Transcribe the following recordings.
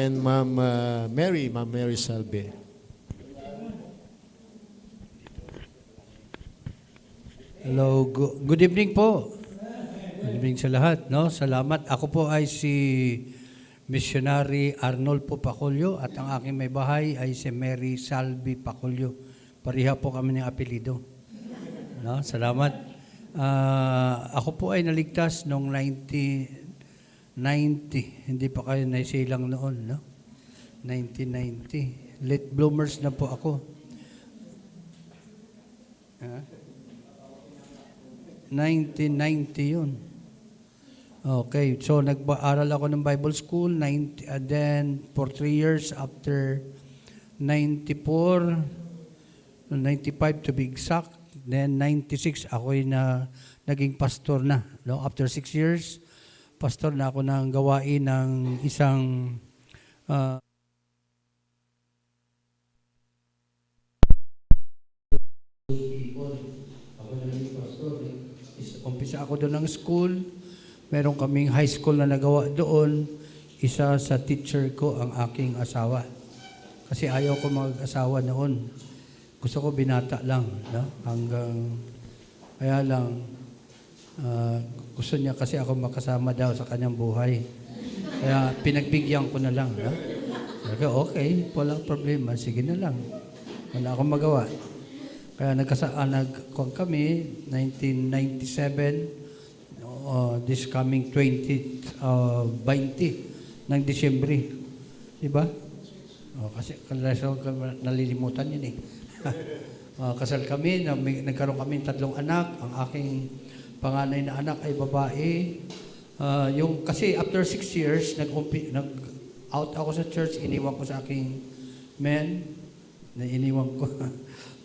And Ma'am Mary Salve. Hello, good evening po. Good evening sa lahat, no? Salamat. Ako po ay si Missionary Arnolfo Pacolio at ang aking may bahay ay si Mary Salvi Pacolio. Pareha po kami ng apelido. No? Salamat. Ako po ay naligtas noong 1990. Hindi pa kayo naisilang noon, no? 1990. Late bloomers na po ako. 1990 yun. Okay, so nag-aaral ako ng Bible School, and then for 3 years after 94, 95 to be exact, then 96 ako'y naging pastor na. No? After 6 years, pastor na ako ng gawain ng isang umpisa ako doon ng school. Meron kaming high school na nagawa doon. Isa sa teacher ko ang aking asawa. Kasi ayaw ko mag-asawa noon. Gusto ko binata lang. No? Kaya lang, gusto niya kasi ako makasama daw sa kanyang buhay. Kaya pinagbigyan ko na lang. No? Okay, walang problema. Sige na lang. Wala akong magawa. Kaya nagkuhan kami, 1997, this coming 20 ng Disyembre. Diba? Kasi nalilimutan yun eh. Kasal kami, nagkaroon kami 3 anak. Ang aking panganay na anak ay babae. Kasi after 6 years, nag-out ako sa church, iniwan ko sa aking men, iniwan ko.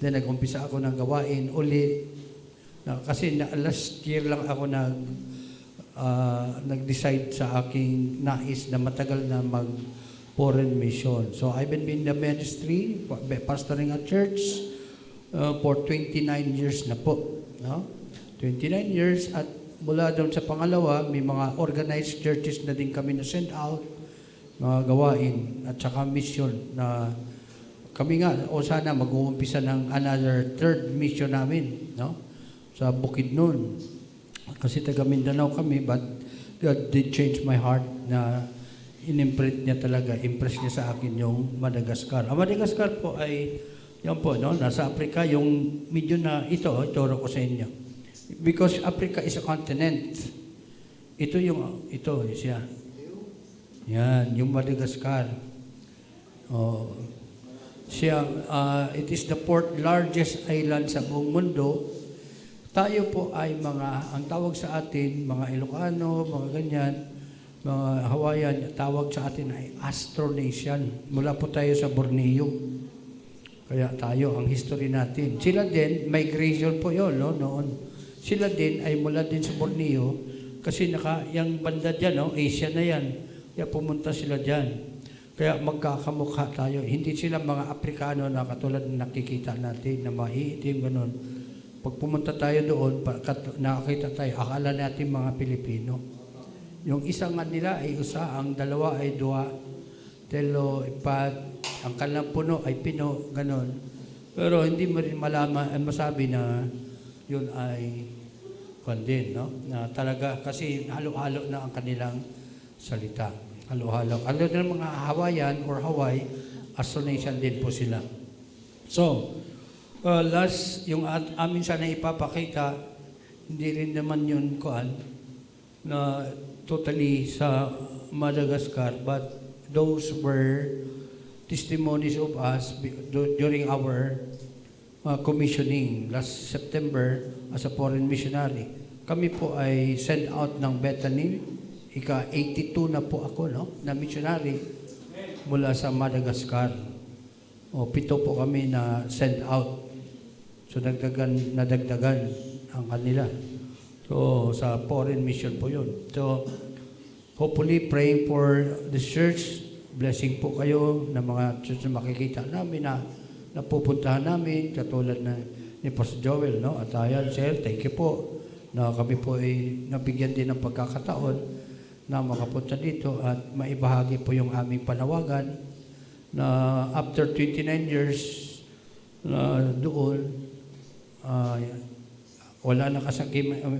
Then nag-umpisa ako ng gawain uli. Kasi last year lang ako nag-decide sa aking nais na matagal na mag-foreign mission. So I've been in the ministry, pastoring a church for 29 years na po. No? 29 years at mula doon sa pangalawa, may mga organized churches na din kami na send out, mga gawain at saka mission na kami nga, o sana mag-uumpisa ng another 3rd mission namin, no? Sa Bukidnon. Kasi taga Mindanao kami, but God did change my heart na inimprint niya talaga, impress niya sa akin yung Madagascar. Ang Madagascar po ay, yan po, no? Nasa Africa, yung medyo na ito, ituro ko sa inyo. Because Africa is a continent. Ito siya. Yan, yung Madagascar. It is the 4th largest island sa buong mundo. Tayo po ay ang tawag sa atin, mga Ilocano, mga ganyan, mga Hawaiian, tawag sa atin ay Austronesian. Mula po tayo sa Borneo. Kaya tayo, ang history natin. Sila din, migration po yun, no, noon. Sila din ay mula din sa Borneo, kasi yung banda dyan, no, Asia na yan. Kaya pumunta sila dyan. Kaya magkakamukha tayo. Hindi sila mga Aprikano na katulad na nakikita natin na maiitim, ganun. Pag pumunta tayo doon, nakakita tayo, akala natin mga Pilipino. Yung isa nga nila ay usa, ang dalawa ay dua, telo, ipat, ang kanilang puno ay pino, ganun. Pero hindi mo rin masabi na yun ay din, no? Na talaga, kasi halo-halo na ang kanilang salita. Halo-halo. Ano din mga Hawaiian or Hawaii, Austronesian din po sila. So, last, yung amin sana ipapakita, hindi rin naman yun na totally sa Madagascar, but those were testimonies of us during our commissioning last September as a foreign missionary. Kami po ay sent out ng Bethany. Ika-82 na po ako, no? Na missionary mula sa Madagascar. 7 po kami na sent out. So, nadagdagan ang kanila. So, sa foreign mission po yun. So, hopefully, praying for the church. Blessing po kayo na mga church na makikita namin na napupuntahan namin, katulad ni Pastor Joel, no? At ayan, sir, thank you po na kami po ay nabigyan din ng pagkakataon na makapunta dito at maibahagi po yung aming panawagan na after 29 years na doon, wala na kasi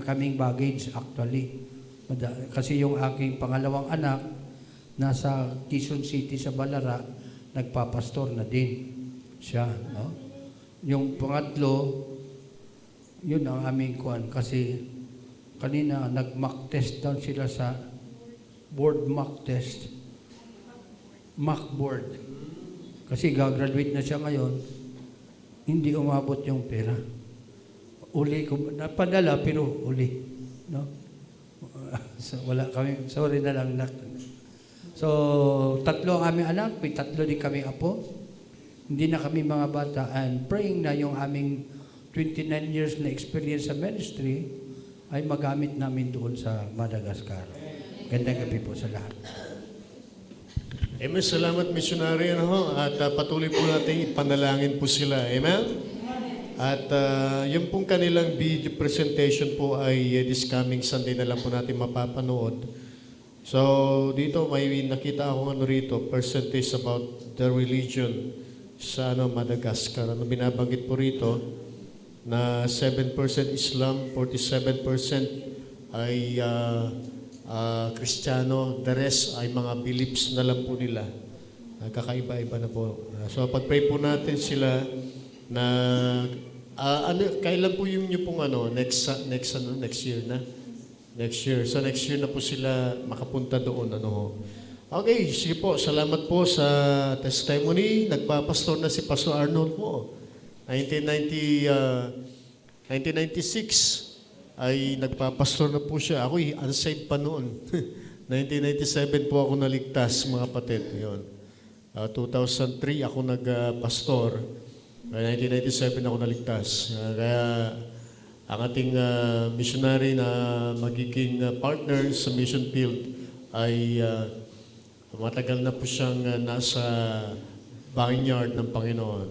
kaming baggage actually. Kasi yung aking pangalawang anak, nasa Quezon City sa Balara, nagpapastor na din siya. No? Yung pangatlo, yun ang aming kuan. Kasi kanina nag-mock test down sila sa board mock test. Mock board. Kasi gagraduate na siya ngayon, hindi umabot yung pera. Uli ko, napadala pero uli. No? So, wala kami, sorry na lang. So, tatlo ang aming anak, may tatlo din kami apo. Hindi na kami mga bata and praying na yung aming 29 years na experience sa ministry ay magamit namin doon sa Madagascar. Gandang gabi po sa lahat. Amen. Salamat, missionary. At patuloy po natin ipanalangin po sila. Amen? At yung pong kanilang video presentation po ay this coming Sunday na lang po natin mapapanood. So, dito may nakita akong rito, percentage about the religion sa Madagascar. Binabanggit po rito na 7% Islam, 47% ay Kristiyano, the rest ay mga beliefs na lang po nila. Kakaiba-iba na po. So, pag-pray po natin sila na kailan po yung pong next year na? Next year. So next year na po sila makapunta doon. Okay, sige po. Salamat po sa testimony. Nagpapastor na si Pastor Arnold po. 1996 ay nagpapastor na po siya. Ako unsaved pa noon. 1997 po ako naligtas, mga kapatid. Yun. 2003 ako nagpastor. 1997 ako naligtas. Kaya ang ating missionary na magiging partner sa mission field ay matagal na po siyang nasa vineyard ng Panginoon.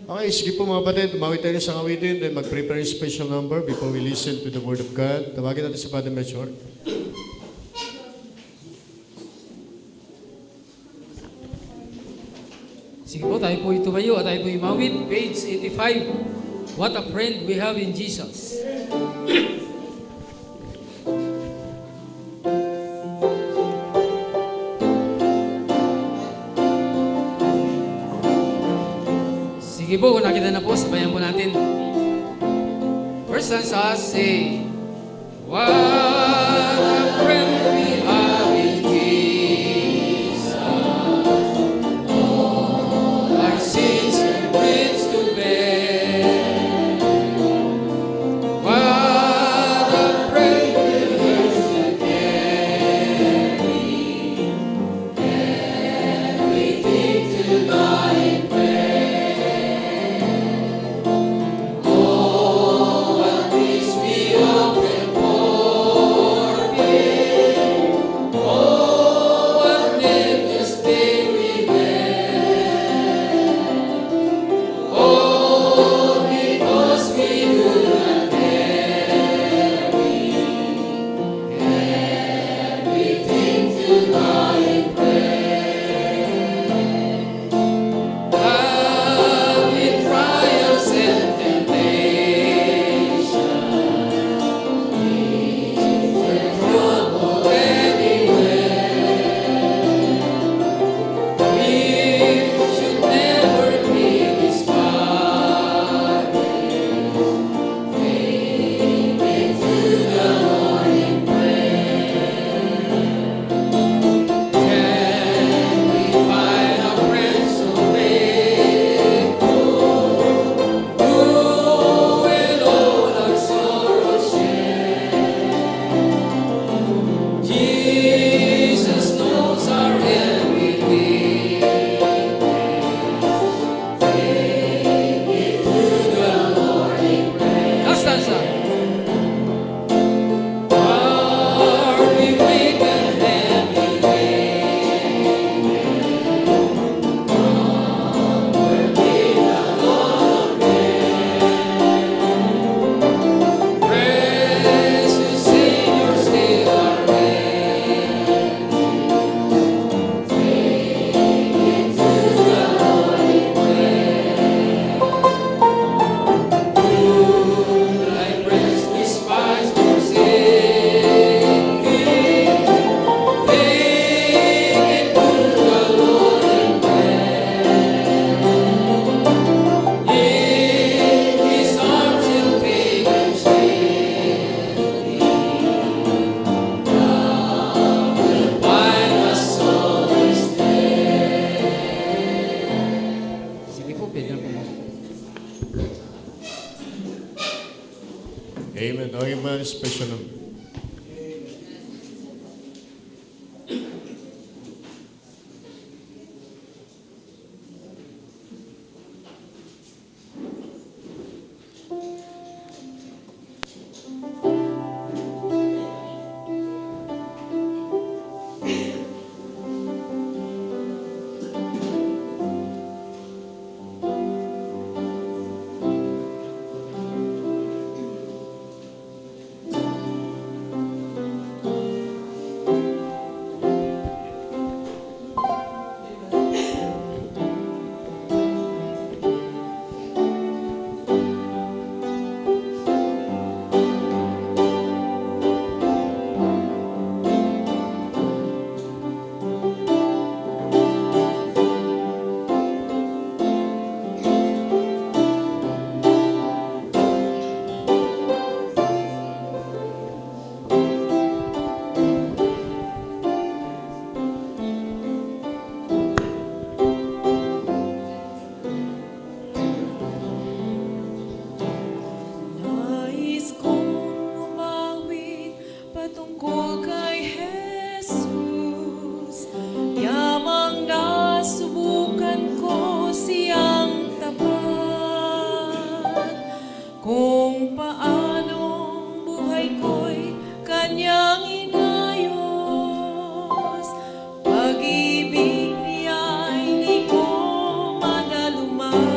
Okay, sige po mga kapatid, umawit tayo sa awitin, then mag-prepare yung special number before we listen to the Word of God. Tawagin natin si Father Melchor. Sige po, tayo po tumayo at tayo po umawit. Page 85. What a friend we have in Jesus. Sige po, kung nakita na po, sabayan po natin. First stanza, say, what a friend we have in Jesus. All our sins and griefs to bear. What a friend we have to carry everything to God in prayer. Oh, what peace we often pour Amen. Okay ba? Special number. Nais kong umawit patungkol kay Jesus. Yamang nasubukan ko siyang tapat. Kung paanong buhay ko'y kanyang inayos. Pag-ibig niya'y di ko madaluman.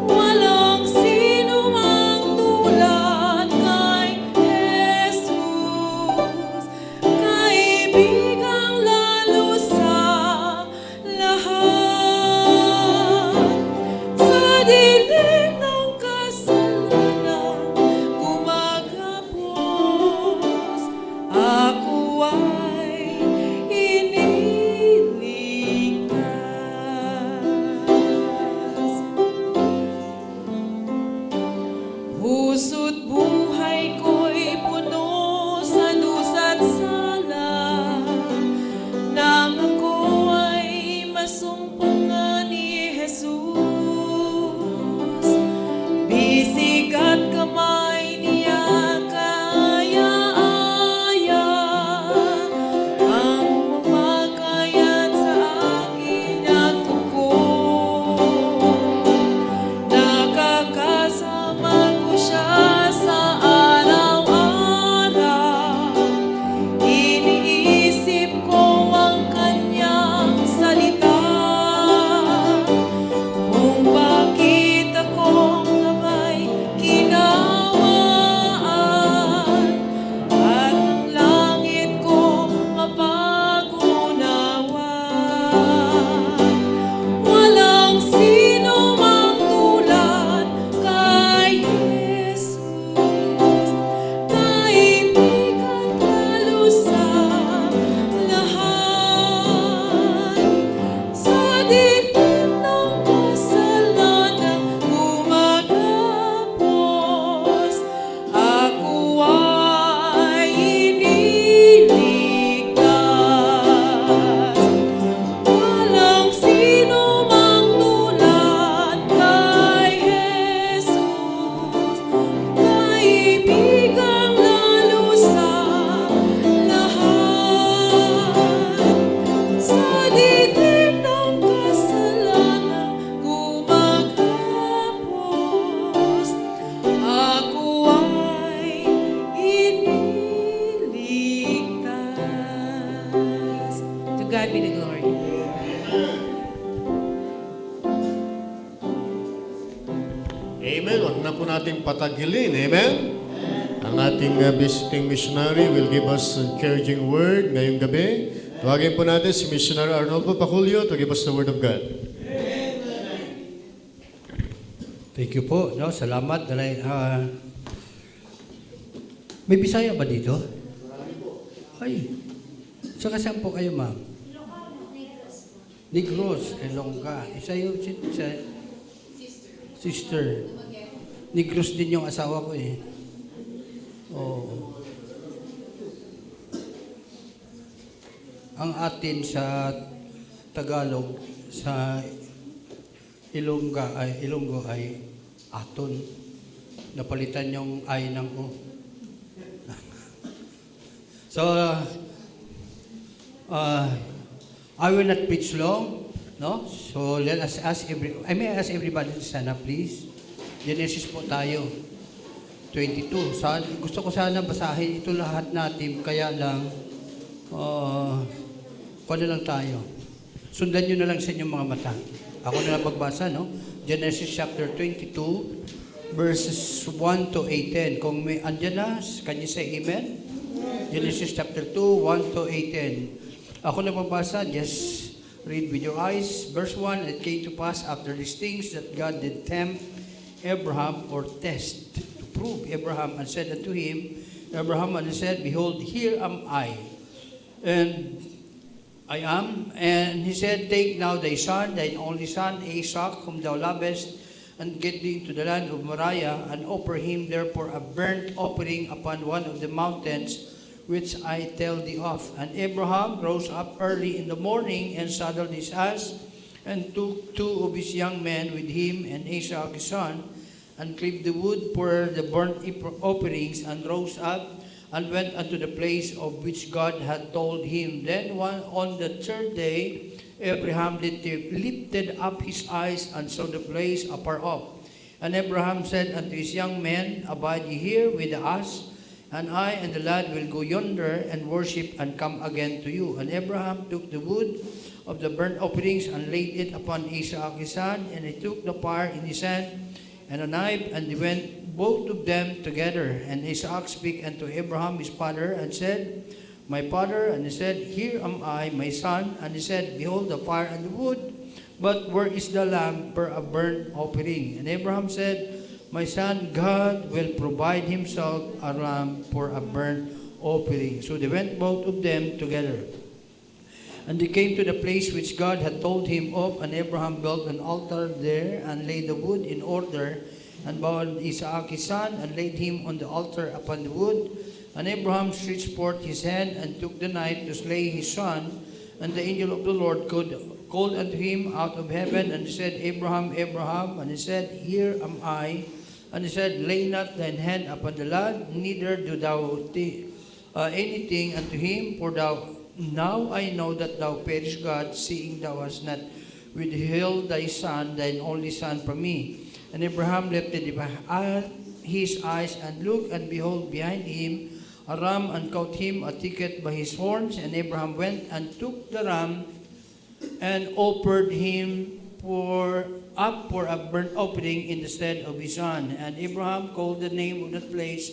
Walang sino mang tulad kay Jesus, kaibigang lalo sa lahat. Sa dilim ng kasalanan gumagapos, ako ay iniligtas. Puso't buhay ko'y puno sa dusa't sala, nang ako ay masumpungan ni Jesus. Bisig at kamay niya kaaya-aya, ang mamagayan sa akin at tungkol. Nakakasama ko siya sa araw-araw. Iniisip ko ang kanyang salita. Kung bakit ako nga'y kinawaan, at ang langit ko mapag-unawan. Walang sino mang tulad kay Jesus, kaibigan lalo sa lahat. Sa dilim ng kasalanan gumagapos, ako ay iniligtas. Walang sino mang tulad kay Jesus, kaibigang lalo sa lahat. Sa dilim ng kasalanan gumagapos, ako ay iniligtas. To God be the glory. Amen. Huwag na po nating patagilin. Amen. Ang ating visiting missionary will give us an encouraging word ngayong gabi. Tawagin po natin si Missionary Arnoldo Paculio to give us the word of God. Thank you po. No, salamat. Dahil, may Bisaya ba dito? Ay. Saka saan po kayo, ma'am? Negros, Ilongga. Isa yung sister. Negros din yung asawa ko eh. Oo. Ang atin sa Tagalog, sa Ilonggo ay aton. napalitan yung I ng O. So, I will not preach long, no? So, let us ask I may ask everybody to stand up, please. Genesis po tayo, 22. Gusto ko sana basahin ito lahat natin, kaya lang, kuha na lang tayo. Sundan nyo na lang sa inyong mga mata. Ako na lang magbasa, no? Genesis chapter 22, verses 1 to 18. Kung may andyan na, can you say amen? Genesis chapter 2, 1 to 18. Ako na magbasa, just read with your eyes. Verse 1, it came to pass after these things that God did tempt Abraham, or test, to prove Abraham, and said unto him, Abraham, and he said, Behold, here am I. And I am. And he said, Take now thy son, thine only son, Isaac, whom thou lovest, and get thee into the land of Moriah, and offer him therefore a burnt offering upon one of the mountains which I tell thee of. And Abraham rose up early in the morning, and saddled his ass, and took two of his young men with him, and Isaac his son, and cleaved the wood for the burnt offerings, and rose up, and went unto the place of which God had told him. Then on the third day, Abraham lifted up his eyes, and saw the place afar off. And Abraham said unto his young men, Abide ye here with the ass, and I and the lad will go yonder, and worship, and come again to you. And Abraham took the wood of the burnt offerings, and laid it upon Isaac his son, and he took the fire in his hand, and a knife, and they went both of them together. And Isaac spake unto Abraham his father, and said, My father. And he said, Here am I, my son. And he said, Behold the fire and the wood, but where is the lamb for a burnt offering? And Abraham said, My son, God will provide himself a lamb for a burnt offering. So they went both of them together. And they came to the place which God had told him of, and Abraham built an altar there, and laid the wood in order, and bound Isaac his son, and laid him on the altar upon the wood. And Abraham stretched forth his hand, and took the knife to slay his son. And the angel of the Lord called unto him out of heaven, and said, Abraham, Abraham. And he said, Here am I. And he said, Lay not thine hand upon the lad, neither do thou anything unto him, for now I know that thou fearest God, seeing thou hast not withheld thy son, thine only son, from me. And Abraham lifted his eyes, and looked, and behold, behind him a ram, and caught him a ticket by his horns. And Abraham went and took the ram, and offered him for a burnt offering in the stead of his son. And Abraham called the name of that place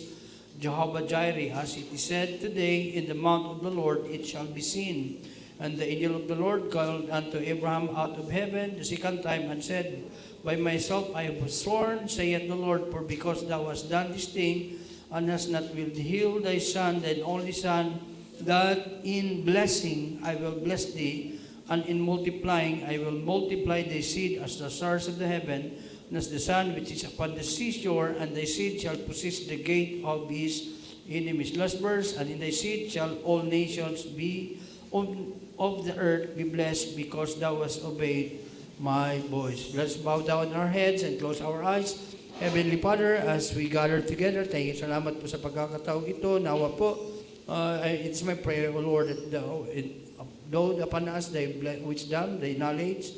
Jehovah-Jireh, as it is said today, In the mount of the Lord it shall be seen. And the angel of the Lord called unto Abraham out of heaven the second time, and said, By myself I have sworn, saith the Lord, for because thou hast done this thing, and hast not withheld thy son, thine only son, that in blessing I will bless thee, and in multiplying I will multiply thy seed as the stars of the heaven, and as the sun which is upon the seashore. And thy seed shall possess the gate of his enemies. Last verse, and in thy seed shall all nations be of the earth be blessed, because thou hast obeyed my voice. Let's bow down our heads and close our eyes. Heavenly Father, as we gather together, thank you, salamat po sa pagkakataong ito. Nawa po, it's my prayer, O Lord, that thou load upon us thy wisdom, thy knowledge,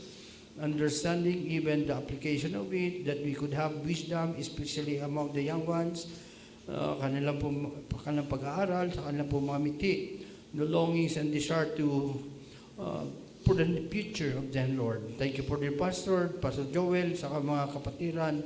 understanding, even the application of it, that we could have wisdom, especially among the young ones, kanilang pag-aaral, sa kanilang po mga miti, the longings and desire to for the future of them, Lord. Thank you for their pastor, Pastor Joel, sa mga kapatiran,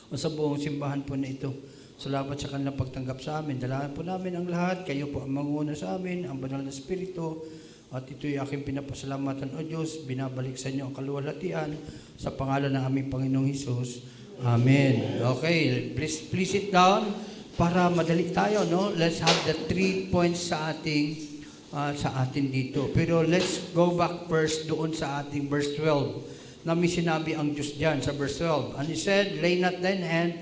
o sa buong simbahan po na ito. Salamat sa kanilang pagtanggap sa amin. Dalahan po namin ang lahat. Kayo po ang manguna sa amin, ang banal na Espiritu. At ito'y aking pinapasalamatan, O Diyos. Binabalik sa inyo ang kaluwalhatian sa pangalan ng aming Panginoong Hesus. Amen. Okay, please sit down para madali tayo, no? Let's have the 3 points sa atin dito. Pero let's go back first doon sa ating verse 12. Na may sinabi ang Diyos diyan sa verse 12. And He said, Lay not thine hand,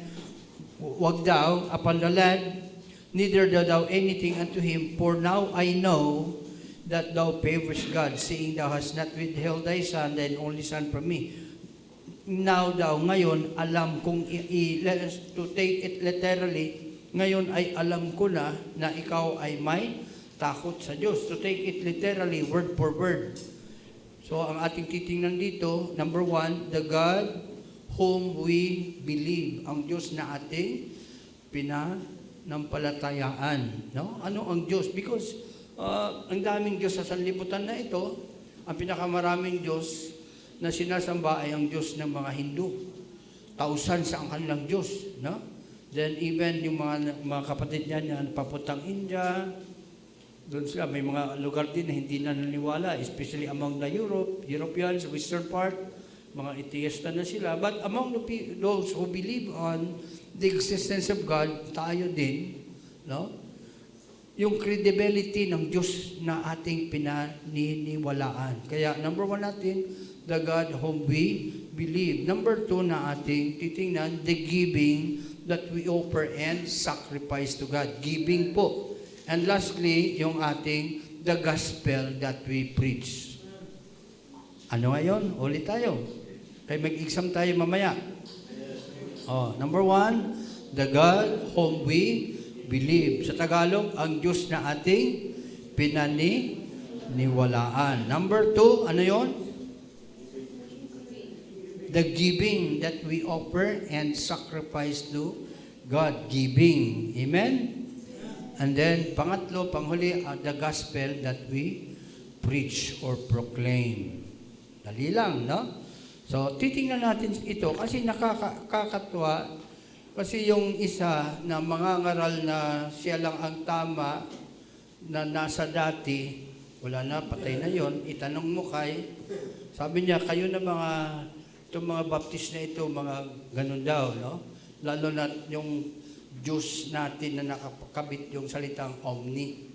wag thou, upon the lad, neither do thou anything unto him, for now I know that thou favorest God, seeing thou hast not withheld thy son, thine only son, from me. now daw, ngayon, alam kong to take it literally, ngayon ay alam ko na ikaw ay may takot sa Diyos. To take it literally, word for word. So, ang ating titingnan dito, number 1, the God whom we believe. Ang Diyos na ating pinanampalatayaan. No? Ano ang Diyos? Because ang daming Diyos sa sanlibutan na ito, ang pinakamaraming Diyos na sinasamba ay ang Diyos ng mga Hindu. Thousands ang kanilang Diyos. No? Then even yung mga kapatid niya na papuntang India, doon sila, may mga lugar din na hindi na naniwala, especially among the Europeans, Western part, mga atheista na sila. But among those who believe on the existence of God, tayo din, no? Yung credibility ng Diyos na ating pinaniniwalaan. Kaya number 1 natin, the God whom we believe. Number 2 na ating titingnan, the giving that we offer and sacrifice to God. Giving po. And lastly, yung ating the gospel that we preach. Ano ngayon? Ulit tayo. Kaya mag-exam tayo mamaya. Number 1, the God whom we believe. Sa Tagalog, ang Diyos na ating pinaniniwalaan. Number 2, ano yon? The giving that we offer and sacrifice to God. Giving. Amen? And then, pangatlo, panghuli, the gospel that we preach or proclaim. Dali lang, no? So, titingnan natin ito kasi nakakatuwa. Kasi yung isa na mangangaral na siya lang ang tama na nasa dati, wala na, patay na yon. Itanong mo sabi niya, kayo na itong mga baptist na ito, mga ganun daw, no? Lalo na yung Diyos natin na nakakabit yung salitang omni.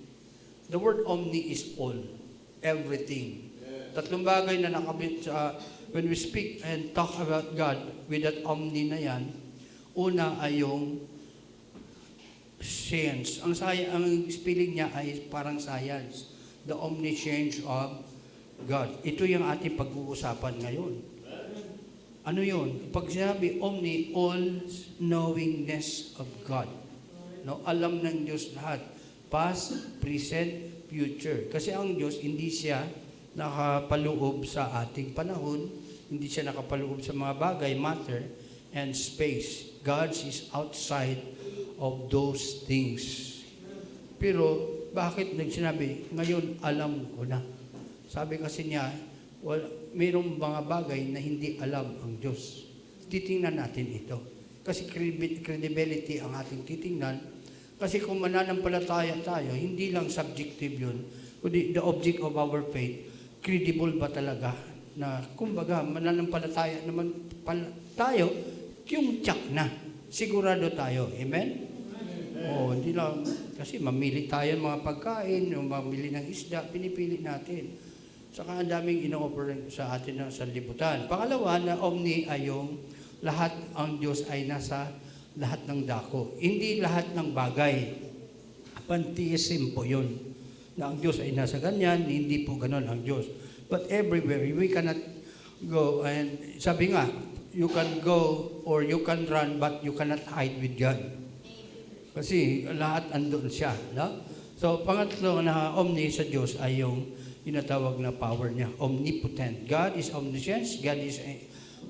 The word omni is all, everything. Tatlong bagay na nakabit sa, when we speak and talk about God with that omni na yan, una ay yung science. Ang spelling niya ay parang science. The omniscience of God. Ito yung ating pag-uusapan ngayon. Ano yun? Pag sinabi omni, all knowingness of God. No? Alam ng Diyos lahat. Past, present, future. Kasi ang Diyos, hindi siya nakapaloob sa ating panahon, hindi siya nakapaloob sa mga bagay, matter, and space. God is outside of those things. Pero, bakit sinabi, ngayon alam ko na. Sabi kasi niya, mayroong mga bagay na hindi alam ang Diyos. Titingnan natin ito. Kasi credibility ang ating titingnan. Kasi kung mananampalataya tayo, hindi lang subjective yun, kundi the object of our faith, credible ba talaga na, kumbaga, mananampalataya naman tayo, yung tsak na. Sigurado tayo. Amen? Hindi lang. Kasi mamili tayo ng mga pagkain, mamili ng isda, pinipili natin. Saka ang daming ino-offer sa atin ng sanlibutan. Pangalawa, na omni ay yung lahat ang Diyos ay nasa lahat ng dako. Hindi lahat ng bagay. Pantheism po yun. Na ang Diyos ay nasa ganyan, hindi po ganon ang Diyos. But everywhere, we cannot go. And sabi nga, you can go or you can run, but you cannot hide with God. Kasi lahat andun siya. No? So, pangatlo na omni sa Diyos ay yung tinatawag na power niya, omnipotent. God is omniscience, God is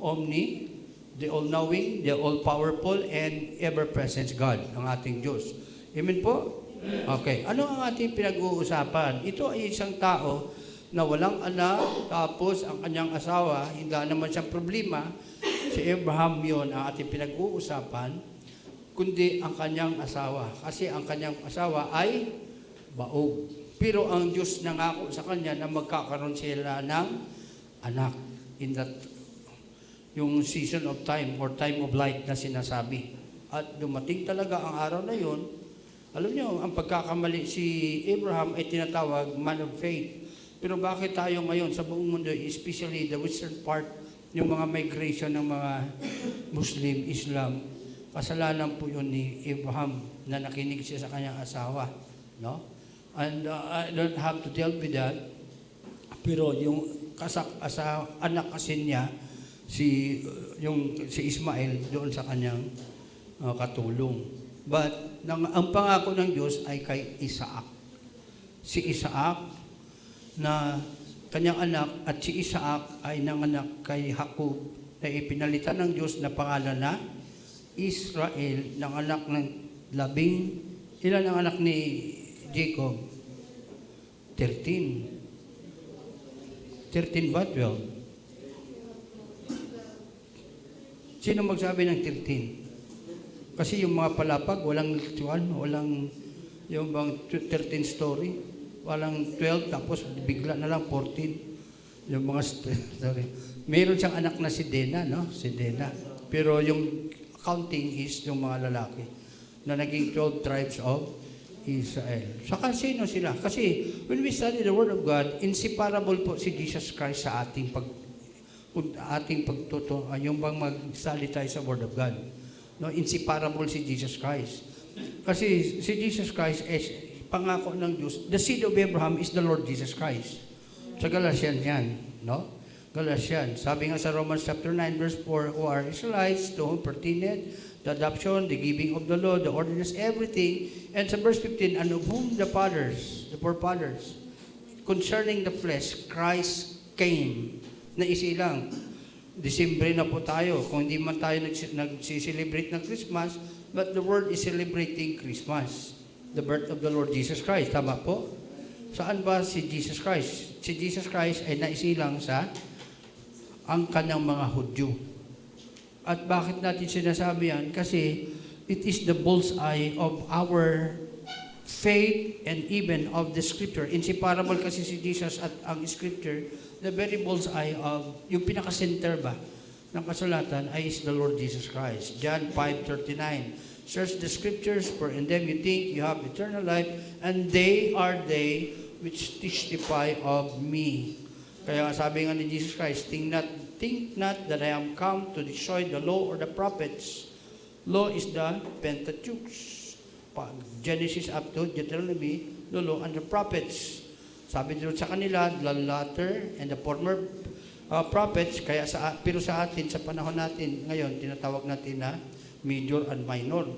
omni, the all-knowing, the all-powerful, and ever-present God, ang ating Diyos. Amen po? Okay. Ano ang ating pinag-uusapan? Ito ay isang tao na walang anak, tapos ang kanyang asawa, hindi naman siyang problema. Si Abraham yon ang ating pinag-uusapan, kundi ang kanyang asawa. Kasi ang kanyang asawa ay baog. Pero ang Diyos nangako sa kanya na magkakaroon sila ng anak in that yung season of time or time of light na sinasabi. At dumating talaga ang araw na yon. Alam niyo, ang pagkakamali si Abraham ay tinatawag man of faith. Pero bakit tayo ngayon sa buong mundo, especially the western part, yung mga migration ng mga Muslim, Islam, kasalanan po yun ni Abraham na nakinig siya sa kanyang asawa. No? And I don't have to tell with that. Pero yung anak kasi niya, si Ismael doon sa kanyang katulong. But ang pangako ng Diyos ay kay Isaac. Si Isaac na kanyang anak, at si Isaac ay nanganak kay Jacob na ipinalitan ng Diyos na pangalan na Israel, ng anak ng ilan ang anak ni Jacob? 13. 13 ba? 12? Sino magsabi ng 13? Kasi yung mga palapag, walang yung bang 13 story, walang 12, tapos bigla na lang 14. Yung mga story. Meron siyang anak na si Dena, no? Si Dena. Pero yung counting is yung mga lalaki na naging 12 tribes of Israel. Saka sino sila? Kasi when we study the Word of God, inseparable po si Jesus Christ sa ating pagtuto, yung bang magsalita sa Word of God. No, inseparable si Jesus Christ. Kasi si Jesus Christ is pangako ng Diyos. The seed of Abraham is the Lord Jesus Christ. Sa Galatians yan, no? Galatians. Sabi nga sa Romans chapter 9 verse 4, who are Israelites, to whom pertained the adoption, the giving of the law, the ordinance, everything. And sa verse 15, and of whom the forefathers, concerning the flesh, Christ came. Na isilang. Disyembre na po tayo. Kung hindi man tayo nagsiselebrate ng Christmas, but the world is celebrating Christmas. The birth of the Lord Jesus Christ. Tama po? Saan ba si Jesus Christ? Si Jesus Christ ay naisilang sa ang kanyang mga Hudyo. At bakit natin sinasabi yan? Kasi it is the bullseye of our faith and even of the Scripture. Inseparable kasi si Jesus at ang Scripture, the very bullseye of, yung pinaka-center ba ng kasulatan ay is the Lord Jesus Christ. John 5:39, search the Scriptures, for in them you think you have eternal life, and they are they which testify of me. Kaya nga sabi nga ni Jesus Christ, think not that I am come to destroy the law or the prophets. Law is the Pentateuch. Genesis up to Deuteronomy, the law and the prophets. Sabi doon sa kanila, the latter and the former prophets, pero sa atin, sa panahon natin, ngayon, tinatawag natin na major and minor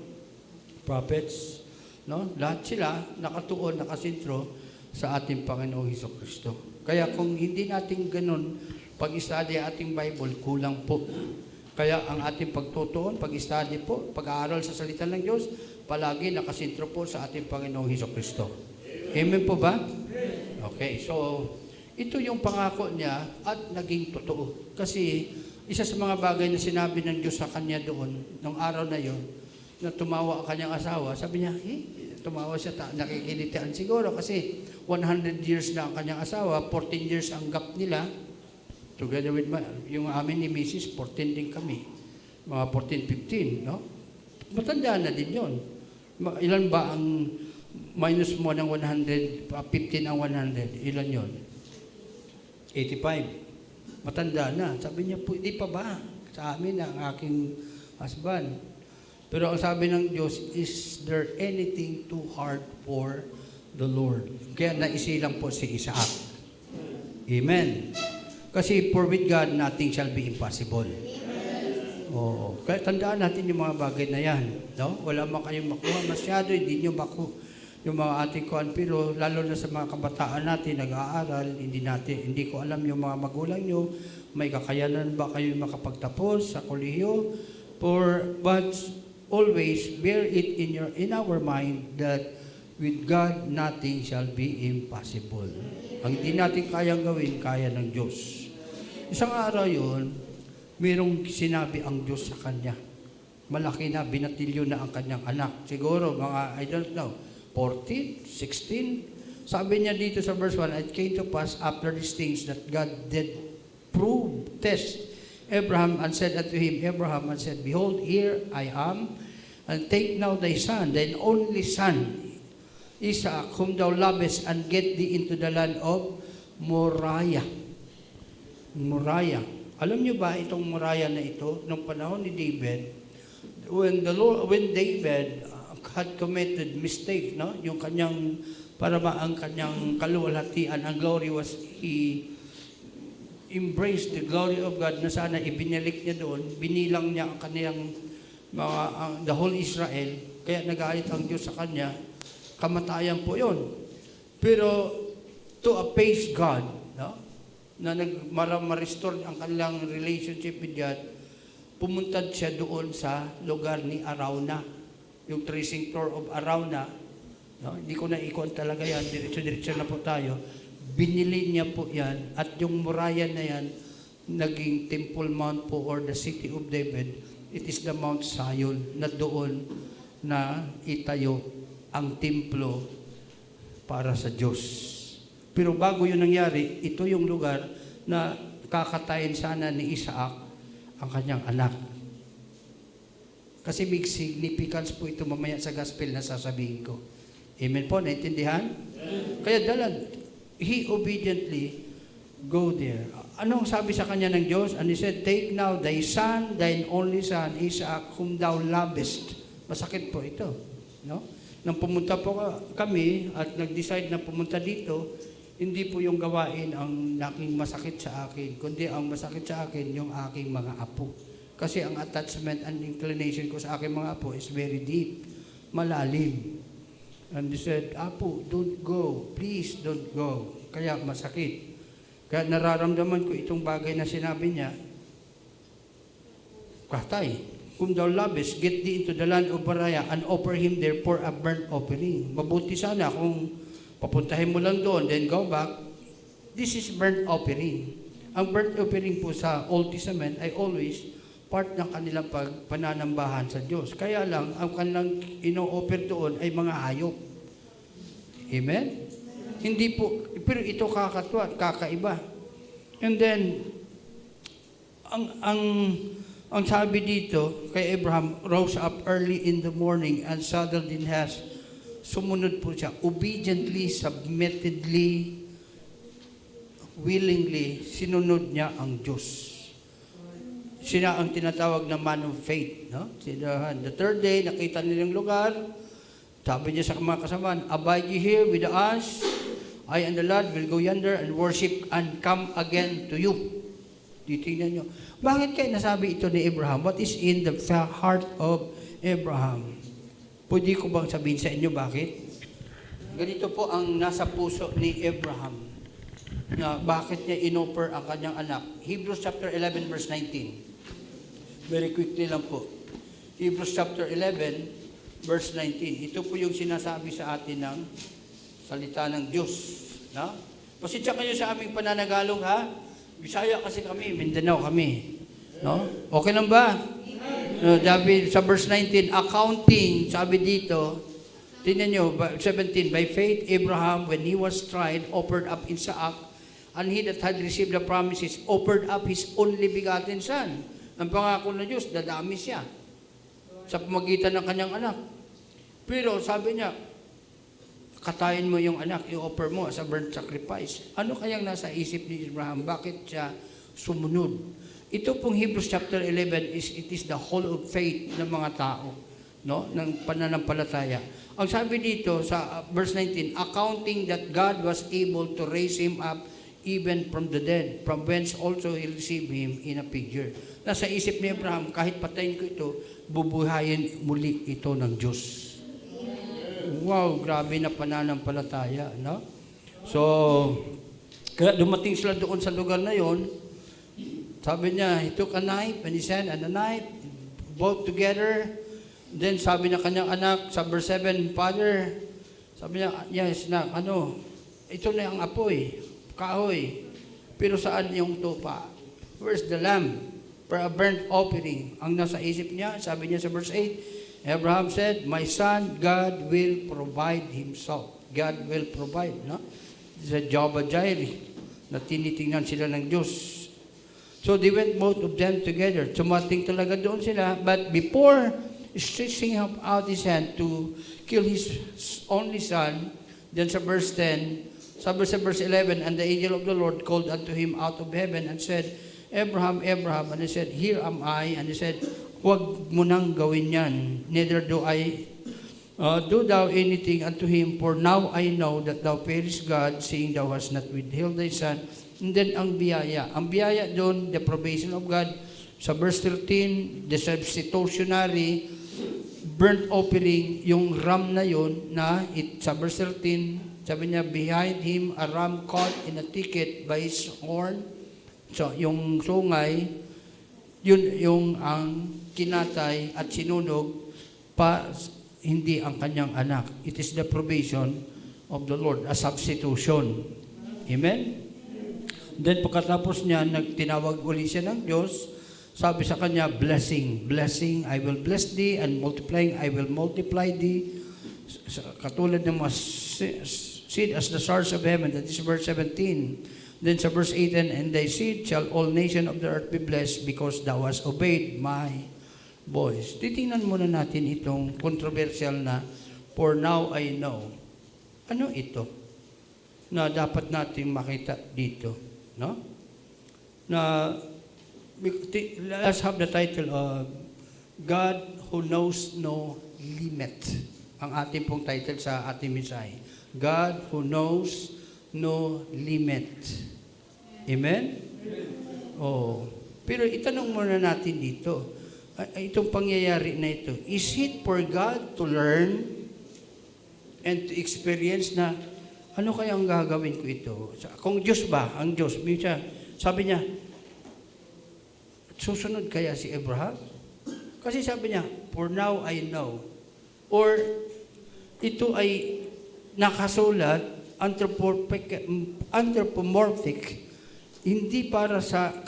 prophets. No? Lahat sila nakatuon, nakasintro sa ating Panginoong Hesukristo. Kaya kung hindi natin ganun, pag-study ating Bible, kulang po. Kaya ang ating pagtutuon, pag-study po, pag-aaral sa salita ng Diyos, palagi nakasintro po sa ating Panginoong Hesukristo. Amen po ba? Okay, so ito yung pangako niya at naging totoo. Kasi isa sa mga bagay na sinabi ng Diyos sa kanya doon, nung araw na yon, na tumawa ang kanyang asawa, sabi niya, tumawa siya, nakikilitian siguro kasi 100 years na ang kanyang asawa, 14 years ang gap nila. Together with yung amin ni Mrs., 14 din kami. Mga 14, 15, no? Matanda na din yon. Ilan ba ang minus mo ng 100, 15 ang 100? Ilan yon? 85. Matanda na. Sabi niya, di pa ba? Sa amin, ang aking husband. Pero ang sabi ng Diyos, is there anything too hard for the Lord? Kaya naisilang po si Isaac. Amen. Kasi for with God, nothing shall be impossible. Oo. Kaya tandaan natin yung mga bagay na yan. No? Wala man kayong makuha masyado, hindi nyo yung mga ating kuhan. Pero lalo na sa mga kabataan natin, nag-aaral, hindi ko alam yung mga magulang nyo, may kakayanan ba kayo makapagtapos sa kolehiyo? But always bear it in our mind that with God, nothing shall be impossible. Ang hindi natin kayang gawin, kaya ng Diyos. Isang araw yun, mayroong sinabi ang Diyos sa kanya. Malaki na, binatilyo na ang kanyang anak. Siguro, mga, I don't know, 14, 16. Sabi niya dito sa verse 1, it came to pass after these things that God did test Abraham and said unto him, Abraham and said, behold, here I am, and take now thy son, thine only son, Isaac, whom thou lovest, and get thee into the land of Moriah. Alam niyo ba itong Moriah na ito, nung panahon ni David, when David had committed mistake, no? Yung kanyang, ang kanyang kaluwalhatian, ang glory was, embrace the glory of God na sana ibinalik niya doon, binilang niya ang kaniyang the whole Israel, kaya nagalit ang Diyos sa kanya, kamatayan po yon. Pero to appease God, no? Na ma-restore ang kanilang relationship with God, pumuntad siya doon sa lugar ni Arauna, yung tracing tour of Arauna. No? Hindi ko na ikon talaga yan, diretso-diretso na po tayo. Binili niya po yan, at yung muraya na yan, naging Temple Mount po, or the City of David. It is the Mount Zion, na doon na itayo ang templo para sa Diyos. Pero bago yun nangyari, ito yung lugar na kakatayin sana ni Isaac ang kanyang anak. Kasi big significance po ito mamaya sa gospel na sasabihin ko. Amen po, naintindihan? Kaya he obediently go there. Anong sabi sa kanya ng Diyos? And he said, take now thy son, thine only son, Isaac, whom thou lovest. Masakit po ito. No? Nang pumunta po kami at nag-decide na pumunta dito, hindi po yung gawain ang naking masakit sa akin, kundi ang masakit sa akin yung aking mga apo. Kasi ang attachment and inclination ko sa aking mga apo is very deep, malalim. And he said, Apo, don't go. Please don't go. Kaya masakit. Kaya nararamdaman ko itong bagay na sinabi niya, Katay, whom thou lovest, get thee into the land of Moriah and offer him therefore a burnt offering. Mabuti sana kung papuntahin mo lang doon, then go back. This is burnt offering. Ang burnt offering po sa Old Testament ay always part ng kanilang pananambahan sa Diyos. Kaya lang, ang kanilang ino-offer doon ay mga hayop. Amen? Hindi po, pero ito kakatwa, kakaiba. And then, ang sabi dito kay Abraham, rose up early in the morning and saddled in haste. Sumunod po siya, obediently, submittedly, willingly, sinunod niya ang Diyos. Sina ang tinatawag na man of faith. No? The third day, nakita nilang lugar, sabi niya sa mga kasamaan, abide ye here with us, I and the Lord will go yonder and worship and come again to you. Titingnan niyo. Bakit kayo nasabi ito ni Abraham? What is in the heart of Abraham? Pwede ko bang sabihin sa inyo bakit? Ganito po ang nasa puso ni Abraham na bakit niya inoffer ang kanyang anak. Hebrews chapter 11 verse 19. Very quickly lang po. Hebrews chapter 11 verse 19. Ito po yung sinasabi sa atin ng salita ng Diyos. No? Pasensya kayo sa aming pananagalog ha. Bisaya kasi kami, Mindanao kami. No? Okay lang ba? David, sa verse 19, accounting, sabi dito, tingnan nyo, 17, by faith, Abraham, when he was tried, offered up Isaac, and he that had received the promises, offered up his only begotten son. Ang pangako ng Diyos, dadami siya sa pamagitan ng kanyang anak. Pero sabi niya, katayin mo yung anak, i-offer mo as a burnt sacrifice. Ano kayang nasa isip ni Abraham? Bakit siya sumunod? Ito pong Hebrews chapter 11 it is the whole of faith ng mga tao, no? Ng pananampalataya. Ang sabi dito sa verse 19, accounting that God was able to raise him up even from the dead, from whence also he received him in a figure. Nasa isip ni Abraham, kahit patayin ko ito, bubuhayin muli ito ng Diyos. Wow, grabe na pananampalataya, no? So, kaya dumating sila doon sa lugar na yon. Sabi niya, he took a knife, and he said, and a knife, both together. Then sabi ng kanyang anak, sa verse 7, Father, sabi niya, yes, na, ito na ang apoy, kahoy. Pero saan yung tupa? Where's the lamb? For a burnt offering. Ang nasa isip niya, sabi niya sa verse 8, Abraham said, my son, God will provide himself. God will provide. No? Sa Jehovah Jireh, na tinitingnan sila ng Diyos. So they went both of them together. Tumating talaga doon sila. But before stretching out his hand to kill his only son, then sa verse 10, sabi sa verse 11, and the angel of the Lord called unto him out of heaven and said, Abraham, Abraham. And he said, here am I. And he said, huwag mo nang gawin yan. Neither do I Do thou anything unto him, for now I know that thou fearest God, seeing thou hast not withheld thy son. And then ang biyaya. Ang biyaya doon, the probation of God. Sa verse 13, the substitutionary burnt offering, yung ram na yun, sa verse 13, sabi niya, behind him a ram caught in a thicket by his horn. So, yung sungay, yun yung ang kinatay at sinunog hindi ang kanyang anak. It is the provision of the Lord, a substitution. Amen? Then pagkatapos niya, nagtinawag uli siya ng Diyos, sabi sa kanya, blessing, blessing, I will bless thee, and multiplying, I will multiply thee. Katulad ng mga seed as the stars of heaven. That is verse 17. Then sa verse 18, and thy seed shall all nation of the earth be blessed, because thou hast obeyed my voice. Titingnan muna natin itong controversial na, for now I know. Ano ito? Na dapat natin makita dito. No? Na, let's have the title of God who knows no limit. Ang ating pong title sa ating mensahe. God who knows no limit. Amen? Oh. Pero itanong muna natin dito, itong pangyayari na ito, is it for God to learn and to experience na ano kaya ang gagawin ko ito? Kung Diyos ba, ang Diyos, sabi niya, susunod kaya si Abraham? Kasi sabi niya, for now I know. Or ito ay nakasulat, anthropomorphic, hindi para sa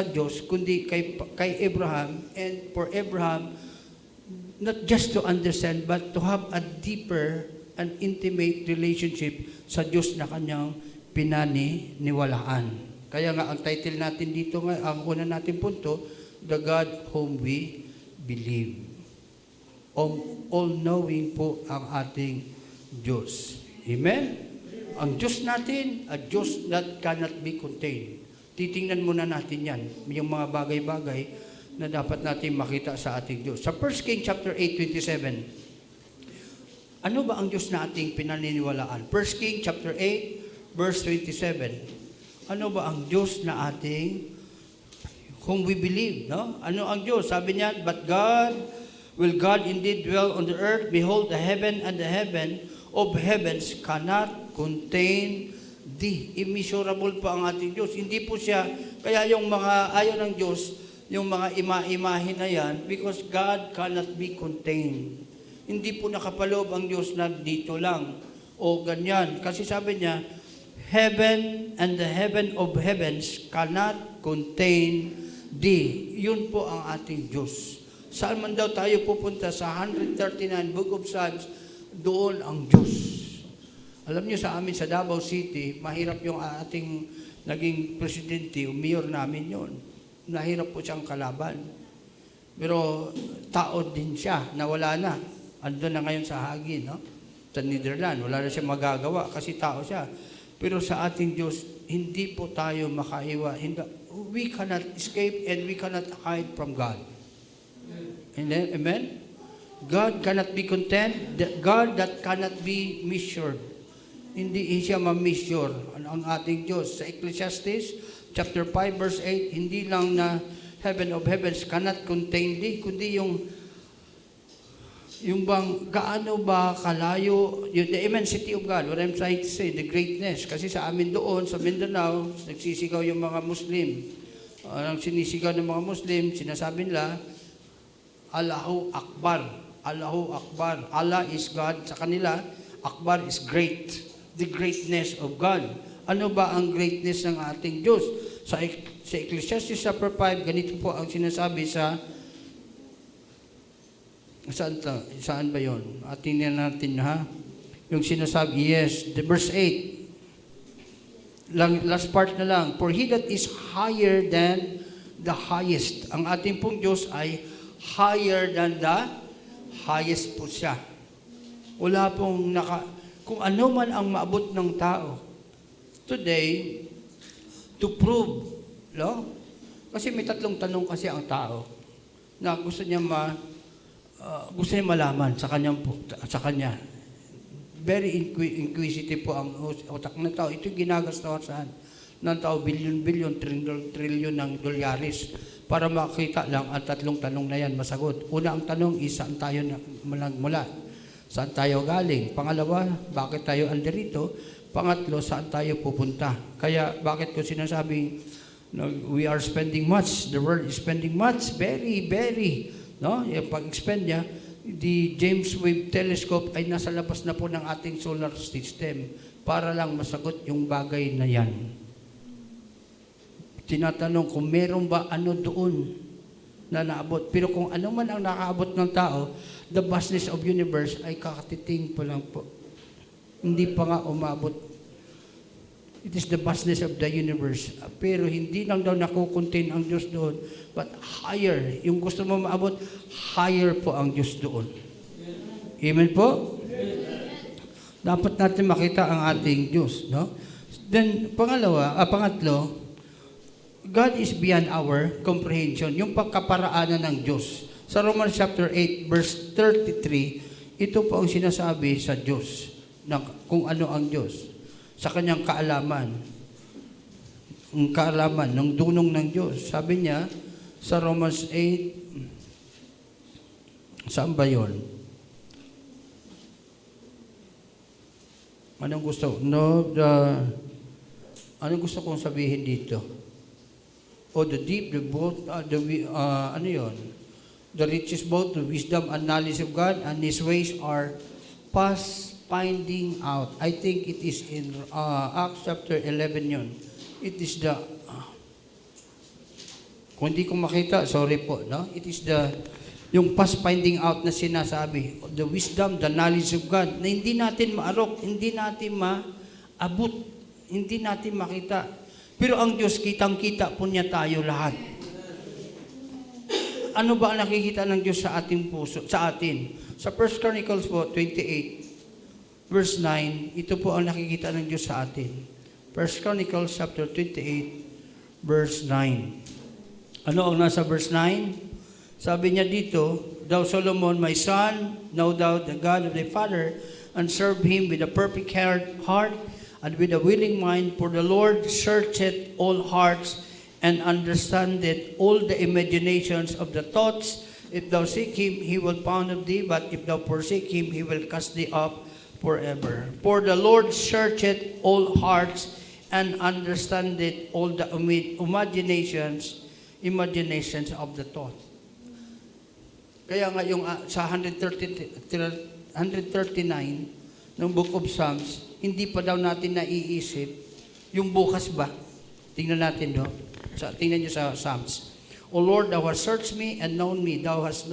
Diyos, kundi kay Abraham, and for Abraham, not just to understand, but to have a deeper and intimate relationship sa Diyos na kanyang pinaniniwalaan. Kaya nga, ang title natin dito, ang una natin punto, The God Whom We Believe. All-knowing po ang ating Diyos. Amen? Ang Diyos natin, a Diyos that cannot be contained. Titingnan muna natin yan, yung mga bagay-bagay na dapat natin makita sa ating Diyos. Sa 1 Kings chapter 8:27, ano ba ang Diyos na ating pinaniniwalaan? 1 Kings chapter 8, verse 27. Ano ba ang Diyos na ating, whom we believe, no? Ano ang Diyos? Sabi niya, but God, will God indeed dwell on the earth? Behold, the heaven and the heaven of heavens cannot contain thee. Immeasurable po ang ating Diyos. Hindi po siya, kaya yung mga ayaw ng Diyos, yung mga imahe na yan, because God cannot be contained. Hindi po nakapaloob ang Diyos na dito lang o ganyan. Kasi sabi niya, heaven and the heaven of heavens cannot contain thee. Yun po ang ating Diyos. Saan man daw tayo pupunta sa 139 Book of Psalms, doon ang Diyos. Alam niyo sa amin sa Davao City, mahirap yung ating naging presidente, o mayor namin yon. Nahirap po siyang kalaban. Pero tao din siya, nawala na. Ando na ngayon sa Hague, no? Sa Netherlands, wala na siya magagawa kasi tao siya. Pero sa ating Diyos, hindi po tayo makaiwa. We cannot escape and we cannot hide from God. Amen? God cannot be content. God that cannot be measured. Hindi siya ma-measure ang ating Diyos. Sa Ecclesiastes chapter 5 verse 8, hindi lang na heaven of heavens cannot contain thee, kundi yung bang gaano ba kalayo, the immensity of God, what I'm trying to say, the greatness. Kasi sa amin doon, sa Mindanao, nagsisigaw yung mga Muslim. Ang sinisigaw ng mga Muslim, sinasabi nila, Allahu Akbar. Allahu Akbar. Allah is God. Sa kanila, Akbar is great. The greatness of God. Ano ba ang greatness ng ating Diyos? Sa Ecclesiastes chapter 5, ganito po ang sinasabi sa saan ba yun? Tingnan natin, ha? Yung sinasabi, yes, the verse 8. Last part na lang. For he that is higher than the highest. Ang ating pong Diyos ay higher than the highest po siya. Wala pong kung ano man ang maabot ng tao. Today, to prove, no? Kasi may tatlong tanong kasi ang tao na gusto niya gusto niya malaman sa kanya. Very inquisitive po ang utak ng tao. Ito ginagastasan ng tao, bilyon-bilyon, trilyon ng dolyaris para makita lang ang tatlong tanong na yan masagot. Una ang tanong is, saan tayo mula? Saan tayo galing? Pangalawa, bakit tayo andirito? Pangatlo, saan tayo pupunta? Kaya bakit ko sinasabing we are spending much, the world is spending much, very, very, no? Yung pag-expend niya, the James Webb Telescope ay nasa labas na po ng ating solar system para lang masagot yung bagay na yan. Tinatanong kung meron ba ano doon na naabot. Pero kung ano man ang nakaabot ng tao, the vastness of universe ay kakatiting pa lang po. Hindi pa nga umabot. It is the vastness of the universe. Pero hindi lang daw nakukontain ang Diyos doon, but higher. Yung gusto mo maabot, higher po ang Diyos doon. Amen po? Dapat natin makita ang ating Diyos, no? Then, pangatlo, God is beyond our comprehension. Yung pagkaparaanan ng Diyos. Sa Romans chapter 8, verse 33, ito po ang sinasabi sa Diyos, kung ano ang Diyos. Sa kanyang kaalaman. Ang kaalaman ng dunong ng Diyos. Sabi niya, sa Romans 8, saan ba yun? Anong gusto? Anong gusto kong sabihin dito? The deep, the both, ano yun? The riches both, the wisdom and knowledge of God, and His ways are past finding out. I think it is in Acts chapter 11 yun. It is the, kung hindi ko makita, sorry po, no? It is yung past finding out na sinasabi, the wisdom, the knowledge of God, na hindi natin maarok, hindi natin maabot, hindi natin makita. Pero ang Diyos, kitang-kita po niya tayo lahat. Ano ba ang nakikita ng Diyos sa ating puso, sa atin? Sa 1 Chronicles po, 28, verse 9, ito po ang nakikita ng Diyos sa atin. 1 Chronicles chapter 28, verse 9. Ano ang nasa verse 9? Sabi niya dito, Thou Solomon, my son, know thou the God of thy father, and serve Him with a perfect heart, and with a willing mind, for the Lord searcheth all hearts, and understandeth all the imaginations of the thoughts. If thou seek Him, He will find of thee, but if thou forsake Him, He will cast thee off forever. For the Lord searcheth all hearts, and understandeth all the imaginations of the thoughts. Kaya nga yung sa 139 ng Book of Psalms, hindi pa daw natin naiisip yung bukas ba. Tingnan natin do. Tingnan niyo sa Psalms. O Lord, thou hast searched me and known me. Thou hast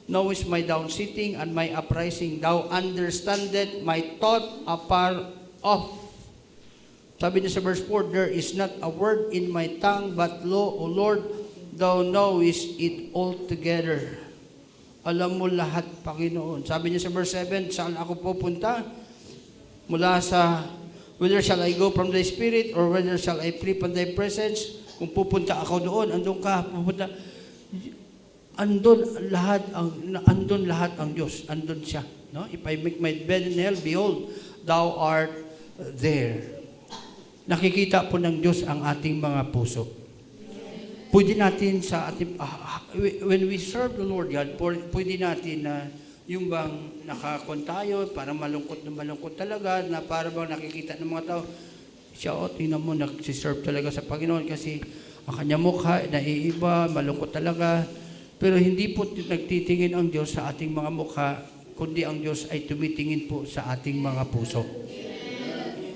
knowest my down sitting and my uprising. Thou understandest my thought afar off. Sabi niya sa verse 4, there is not a word in my tongue, but lo, O Lord, thou knowest it altogether. Alam mo lahat, Panginoon. Sabi niya sa verse 7, saan ako pupunta? Mula sa, whether shall I go from thy spirit, or whether shall I flee from thy presence? Kung pupunta ako doon, andun ka, pupunta. Andun lahat ang Diyos. Andun siya. No? If I make my bed in hell, behold, thou art there. Nakikita po ng Diyos ang ating mga puso. Pwede natin sa ating, when we serve the Lord God, pwede natin na yung bang nakakon tayo, parang malungkot na malungkot talaga, na parang bang nakikita ng mga tao, siya, tingnan mo, nagsiserve talaga sa Panginoon kasi ang kanya mukha, naiiba, malungkot talaga. Pero hindi po nagtitingin ang Diyos sa ating mga mukha, kundi ang Diyos ay tumitingin po sa ating mga puso.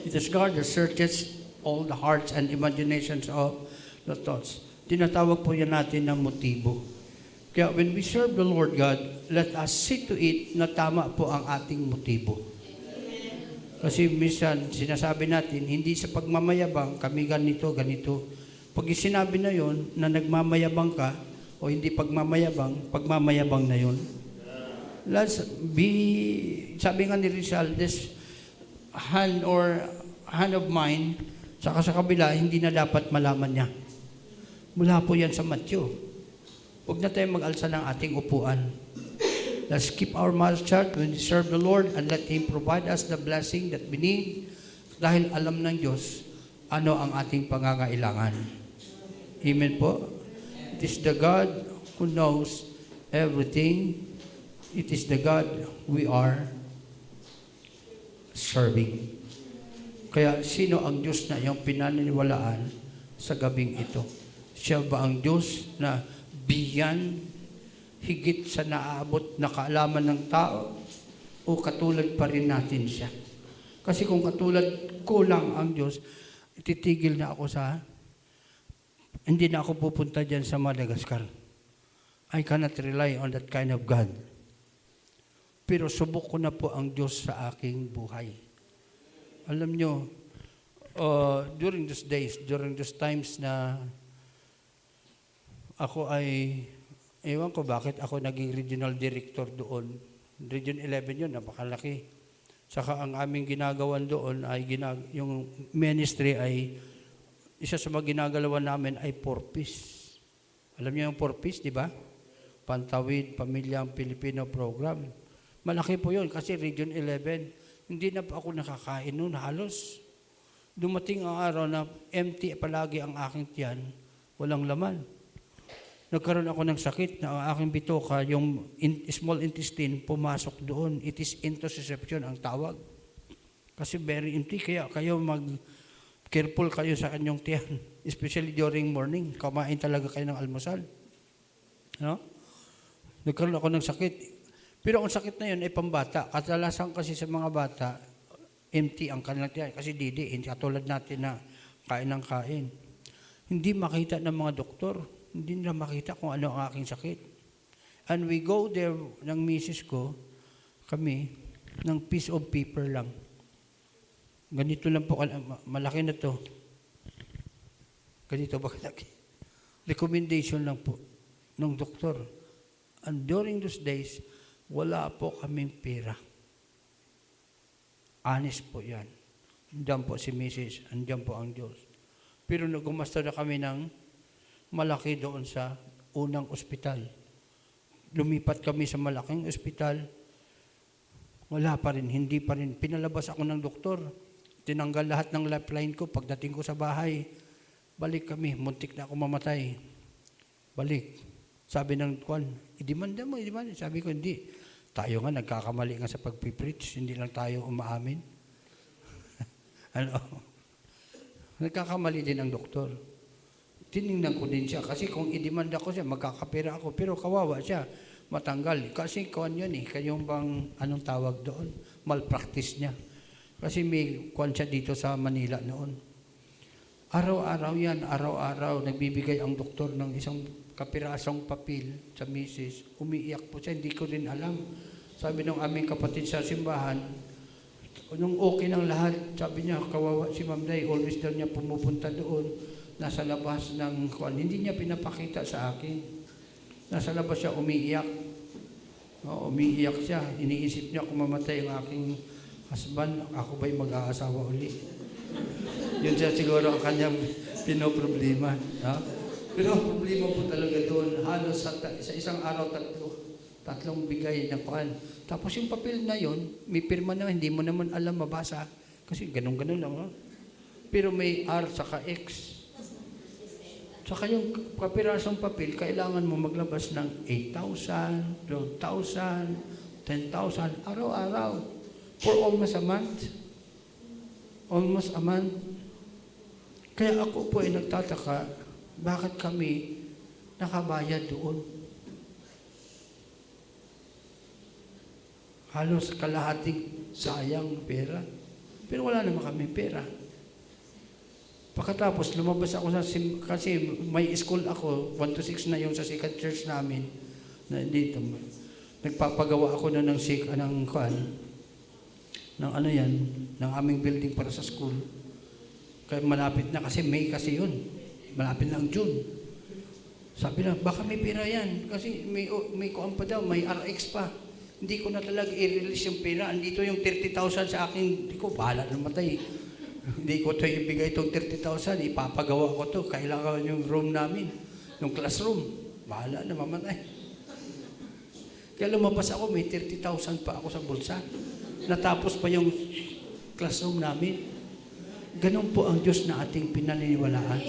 It is God that searches all the hearts and imaginations of the thoughts. Tinatawag po yan natin ng motibo. Kaya when we serve the Lord God, let us see to it na tama po ang ating motibo. Kasi minsan, sinasabi natin, hindi sa pagmamayabang, kami ganito. Pag sinabi na yon na nagmamayabang ka, o hindi pagmamayabang na yon. Let's be, sabi nga ni Rizal, this hand of mine, saka sa kabila, hindi na dapat malaman niya. Mula po yan sa Matthew. Huwag na tayong mag-alsa ng ating upuan. Let's keep our mouths shut when we serve the Lord and let Him provide us the blessing that we need dahil alam ng Diyos ano ang ating pangangailangan. Amen po. It is the God who knows everything. It is the God we are serving. Kaya sino ang Diyos na iyong pinaniniwalaan sa gabing ito? Siya ba ang Diyos na biyan higit sa naaabot na kaalaman ng tao o katulad pa rin natin siya? Kasi kung katulad ko lang ang Diyos, titigil na ako hindi na ako pupunta dyan sa Madagascar. I cannot rely on that kind of God. Pero subok ko na po ang Diyos sa aking buhay. Alam nyo, during those days, during those times na ako ay, ewan ko bakit ako naging regional director doon. Region 11 yun, napakalaki. Saka ang aming ginagawan doon ay yung ministry ay, isa sa mga ginagalawan namin ay 4Ps. Alam niyo yung 4Ps, di ba? Pantawid, Pamilyang Pilipino Program. Malaki po yun kasi Region 11. Hindi na po ako nakakain noon halos. Dumating ang araw na empty palagi ang aking tiyan, walang laman. Nagkaroon ako ng sakit na ang aking bitoka, yung small intestine, pumasok doon. It is intussusception ang tawag. Kasi very empty, kaya kayo careful kayo sa kanyang tiyan. Especially during morning, kumain talaga kayo ng almusal. No? Nagkaroon ako ng sakit. Pero ang sakit na yun ay pambata. Kadalasan kasi sa mga bata, empty ang kanilang tiyan. Kasi hindi katulad natin na kain ng kain. Hindi makita ng mga doktor. Hindi nila makita kung ano ang aking sakit. And we go there ng misis ko, kami, ng piece of paper lang. Ganito lang po, malaki na to. Ganito ba kalaki? Recommendation lang po ng doktor. And during those days, wala po kaming pera. Honest po yan. Andiyan po si Mrs., andiyan po ang Diyos. Pero nagumasta na kami ng malaki doon sa unang ospital. Lumipat kami sa malaking ospital. Wala pa rin, hindi pa rin. Pinalabas ako ng doktor. Tinanggal lahat ng lifeline ko. Pagdating ko sa bahay, balik kami. Muntik na ako mamatay. Balik. Sabi ng kwan, idemanda mo. Sabi ko, hindi. Tayo nga, nagkakamali nga sa pagpipreach. Hindi lang tayo umaamin. Ano? Nagkakamali din ang doktor. Tinignan ko din siya. Kasi kung idemanda ko siya, magkakapera ako. Pero kawawa siya. Matanggal. Kasi kwan yun kayong bang, anong tawag doon? Malpractice niya. Kasi may kwan siya dito sa Manila noon. Araw-araw yan, araw-araw, nagbibigay ang doktor ng isang kapirasong papel sa misis. Umiiyak po siya, hindi ko rin alam. Sabi ng aming kapatid sa simbahan, nung okay ng lahat, sabi niya, kawawa si Ma'am Day, always daw niya pumupunta doon, nasa labas ng kwan. Hindi niya pinapakita sa akin. Nasa labas siya, umiiyak. Umiiyak siya. Iniisip niya kung mamatay ang aking husband, ako ba'y mag-aasawa uli? Yun siya siguro ang kanyang pinoproblema. Pero ang problema po talaga doon, halos sa isang araw tatlong bigay na paan. Tapos yung papel na yon, may pirma naman, hindi mo naman alam mabasa. Kasi ganun-ganun lang. Pero may R saka X. Saka yung kapirasong papel, kailangan mo maglabas ng 8,000, 12,000, 10,000, araw-araw. For almost a month. Almost a month. Kaya ako po ay nagtataka, bakit kami nakabayad doon? Halos kalahating sayang pera. Pero wala naman kami pera. Pagkatapos, lumabas ako kasi may school ako, 1 to 6 na yung sa second church namin, na dito. Nagpapagawa ako ng ng aming building para sa school. Kaya malapit na kasi May kasi yun. Malapit na ang June. Sabi na, baka may pera yan. Kasi may kuwan pa daw, may RX pa. Hindi ko na talaga i-release yung pera. Andito yung 30,000 sa akin. Hindi ko, bahala na matay. Hindi ko ito ibigay itong 30,000. Ipapagawa ko ito. Kailangan yung room namin. Yung classroom. Bahala na mamatay. Kaya lumabas ako, may 30,000 pa ako sa bulsa. Natapos pa yung classroom namin. Ganun po ang Diyos na ating pinaniniwalaan.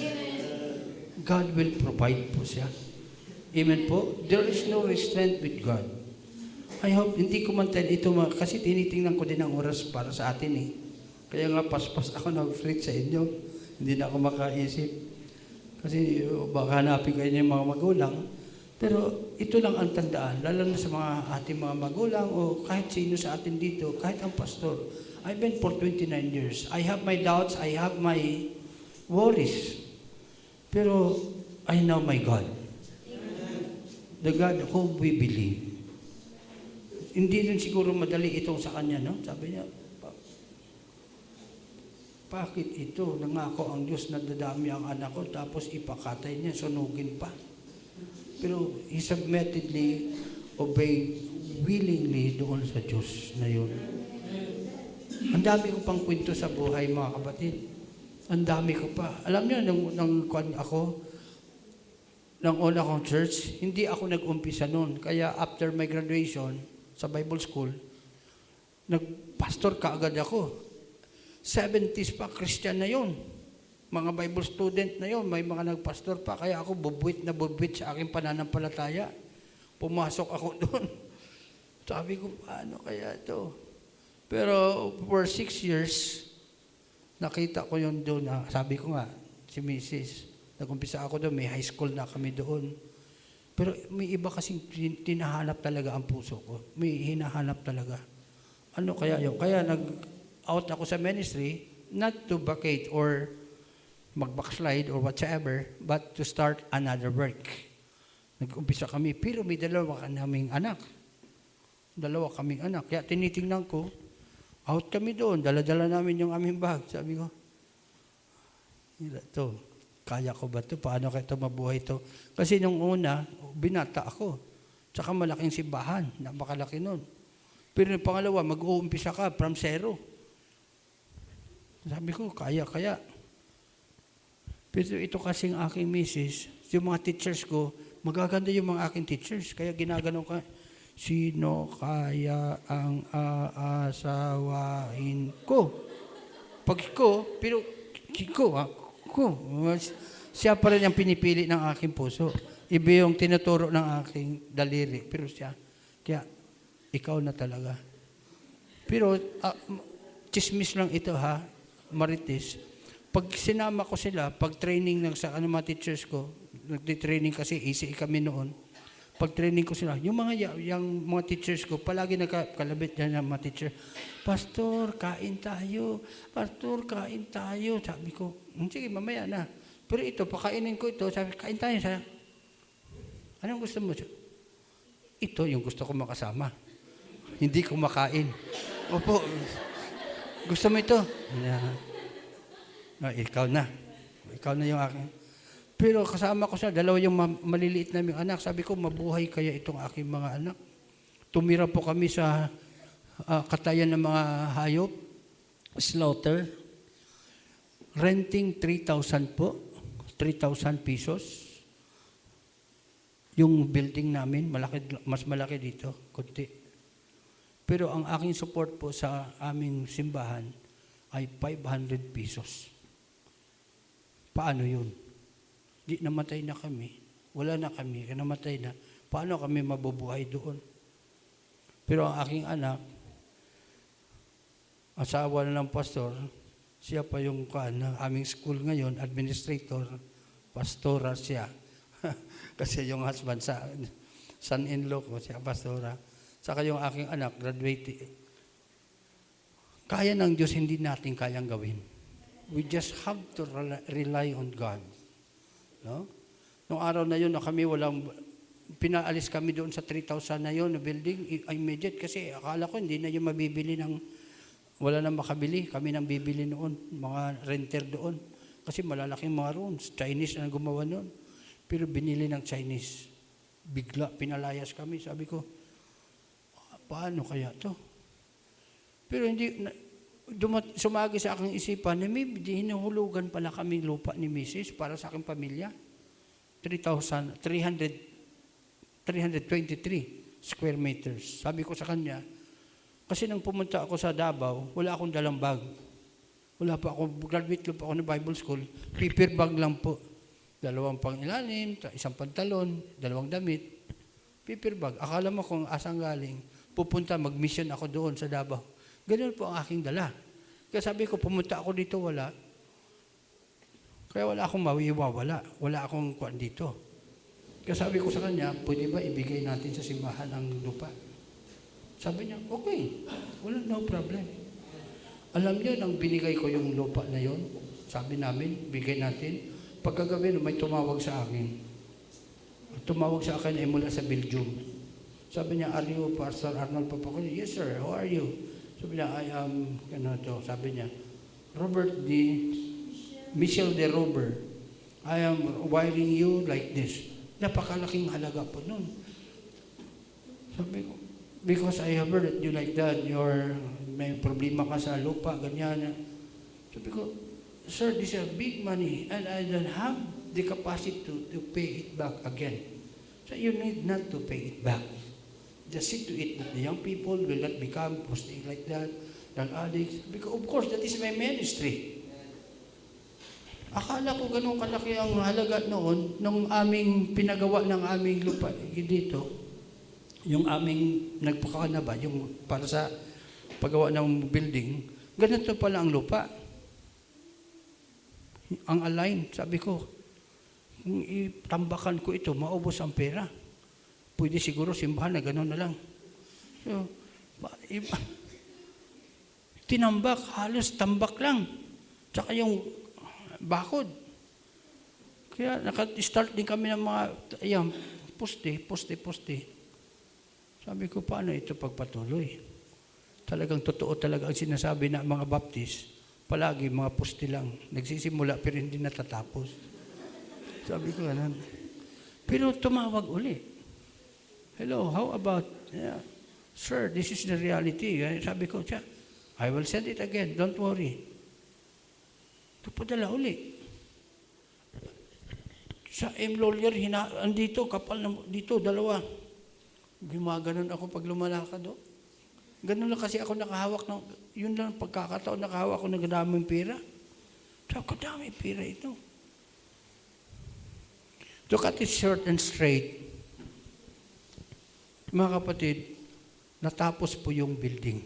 God will provide po siya. Amen po? There is no restraint with God. I hope, hindi ko man ito, kasi tinitingnan ko din ang oras para sa atin eh. Kaya nga paspas ako nag-freak sa inyo. Hindi na ako makaisip. Kasi baka hanapin kayo ng mga magulang. Pero ito lang ang tandaan, lalo na sa mga ating mga magulang o kahit sino sa atin dito, kahit ang pastor. I've been for 29 years. I have my doubts, I have my worries. Pero I know my God. The God whom we believe. Hindi rin siguro madali itong sa kanya, no? Sabi niya, bakit ito? Nangako ang Diyos na dadami ang anak ko, tapos ipakatay niya, sunugin pa. Pero he submittedly obeyed willingly doon sa Diyos na yun. Ang dami ko pang kwento sa buhay, mga kapatid. Ang dami ko pa. Alam niyo, nang una kong church, hindi ako nag-umpisa noon. Kaya after my graduation sa Bible School, nag-pastor kaagad ako. 70s pa, Christian na yun. Mga Bible student na yun, may mga nagpastor pa. Kaya ako bubuit sa aking pananampalataya. Pumasok ako doon. Sabi ko, paano kaya ito? Pero for 6 years, nakita ko yun doon. Sabi ko nga, si Mrs., nag-umpisa ako doon, may high school na kami doon. Pero may iba kasing tinahanap talaga ang puso ko. May hinahanap talaga. Ano kaya yun? Kaya nag-out ako sa ministry, not to vacate or mag-backslide or whatever, but to start another work. Nag-umpisa kami, pero may dalawa kaming anak. Kaya tinitingnan ko, out kami doon, dala-dala namin yung aming bag. Sabi ko, ito, kaya ko ba ito? Paano kaya ito mabuhay ito? Kasi nung una, binata ako. Tsaka malaking simbahan, napakalaki nun. Pero yung pangalawa, mag-uumpisa ka from zero. Sabi ko, kaya. Pero ito kasing aking misis, yung mga teachers ko, magaganda yung mga aking teachers. Kaya ginagano ka, sino kaya ang aasawain ko? Pag ko, pero siya pa rin ang pinipili ng aking puso. Iba yung tinuturo ng aking daliri. Pero siya, kaya ikaw na talaga. Pero, chismis lang ito ha, Marites. Pag sinama ko sila, pag training sa mga teachers ko, nagtitraining kasi, easy kami noon. Pag training ko sila, yung mga teachers ko, palagi nagkalabit yan ng mga teacher, Pastor, kain tayo. Pastor, kain tayo. Sabi ko, sige, mamaya na. Pero ito, pakainin ko ito. Sabi, kain tayo. Sabi, anong gusto mo? Ito yung gusto ko makasama. Hindi ko makain. Opo. Gusto mo ito? No, ikaw na. Ikaw na yung akin. Pero kasama ko siya, dalawa yung maliliit naming anak. Sabi ko, mabuhay kaya itong aking mga anak. Tumira po kami sa katayan ng mga hayop, slaughter. Renting 3,000 po. 3,000 pesos. Yung building namin, mas malaki dito, kunti. Pero ang aking support po sa aming simbahan ay 500 pesos. Paano yun? Di namatay na kami. Wala na kami. Namatay na. Paano kami mabubuhay doon? Pero ang aking anak, asawa na ng pastor, siya pa yung ng aming school ngayon, administrator, pastora siya. Kasi yung husband, son-in-law ko, siya pastora. Saka yung aking anak, graduate. Kaya ng Diyos, hindi natin kayang gawin. We just have to rely on God. No? Noong araw na yun, pinaalis kami doon sa 3,000 na yun, na building, immediate, kasi akala ko hindi na yung mabibili wala na makabili, kami nang bibili noon, mga renter doon. Kasi malalaking mga rooms, Chinese na gumawa noon. Pero binili ng Chinese. Bigla, pinalayas kami. Sabi ko, paano kaya to? Pero sumagi sa aking isipan na may hinuhulugan pala kaming lupa ni Mrs. para sa aking pamilya. 323. square meters. Sabi ko sa kanya, kasi nang pumunta ako sa Davao, wala akong dalang bag. Wala pa ako, graduate lang pa ako ng Bible School, paper bag lang po. 2 pangilalim, 1 pantalon, 2 damit, paper bag. Akala mo kung asang galing, pupunta, mag-mission ako doon sa Davao. Ganun po ang aking dala. Kaya sabi ko, pumunta ako dito, wala. Kaya wala akong mawiwawala. Wala akong kuwan dito. Kaya sabi ko sa kanya, pwede ba ibigay natin sa simbahan ang lupa? Sabi niya, okay. Wala, no problem. Alam niyo, nang binigay ko yung lupa na yon, sabi namin, bigay natin. Pagkagabi, may tumawag sa akin. Tumawag sa akin ay mula sa Belgium. Sabi niya, are you Pastor Arnold Papacuno? Yes, sir. How are you? Sabi niya, I am, sabi niya, Michel de Robert. I am wiring you like this. Napakalaking halaga po nun. Sabi ko, because I have heard that you like that, may problema ka sa lupa, ganyan. Sabi ko, sir, this is a big money and I don't have the capacity to pay it back again. So you need not to pay it back. Just see to it that the young people will not become posting like that, drug addicts. Because of course, that is my ministry. Akala ko ganun kalaki ang halaga noon nung aming pinagawa ng aming lupa dito. Yung aming nagpakakanaba, yung para sa paggawa ng building, ganito pala ang lupa. Ang align, sabi ko, kung itambakan ko ito, maubos ang pera. Pwede siguro simbahan na gano'n na lang. So, tinambak, halos tambak lang. Tsaka yung bakod. Kaya naka-start din kami ng mga, ayan, poste. Sabi ko, paano ito pagpatuloy? Talagang totoo talaga ang sinasabi ng mga Baptist. Palagi mga poste lang. Nagsisimula pero hindi natatapos. Sabi ko, ganun. Pero tumawag uli. Hello, how about, sir, this is the reality. Sabi ko, I will send it again. Don't worry. Ito padala uli. Sa M-lawyer, andito, kapal na, dito, 2. Gumaganon ako pag lumalakad. Ganun lang kasi ako nakahawak ng, yun lang pagkakataon nakahawak ako ng daming pera. Sabi ko, daming pera ito. To cut it short and straight, mga kapatid, natapos po yung building.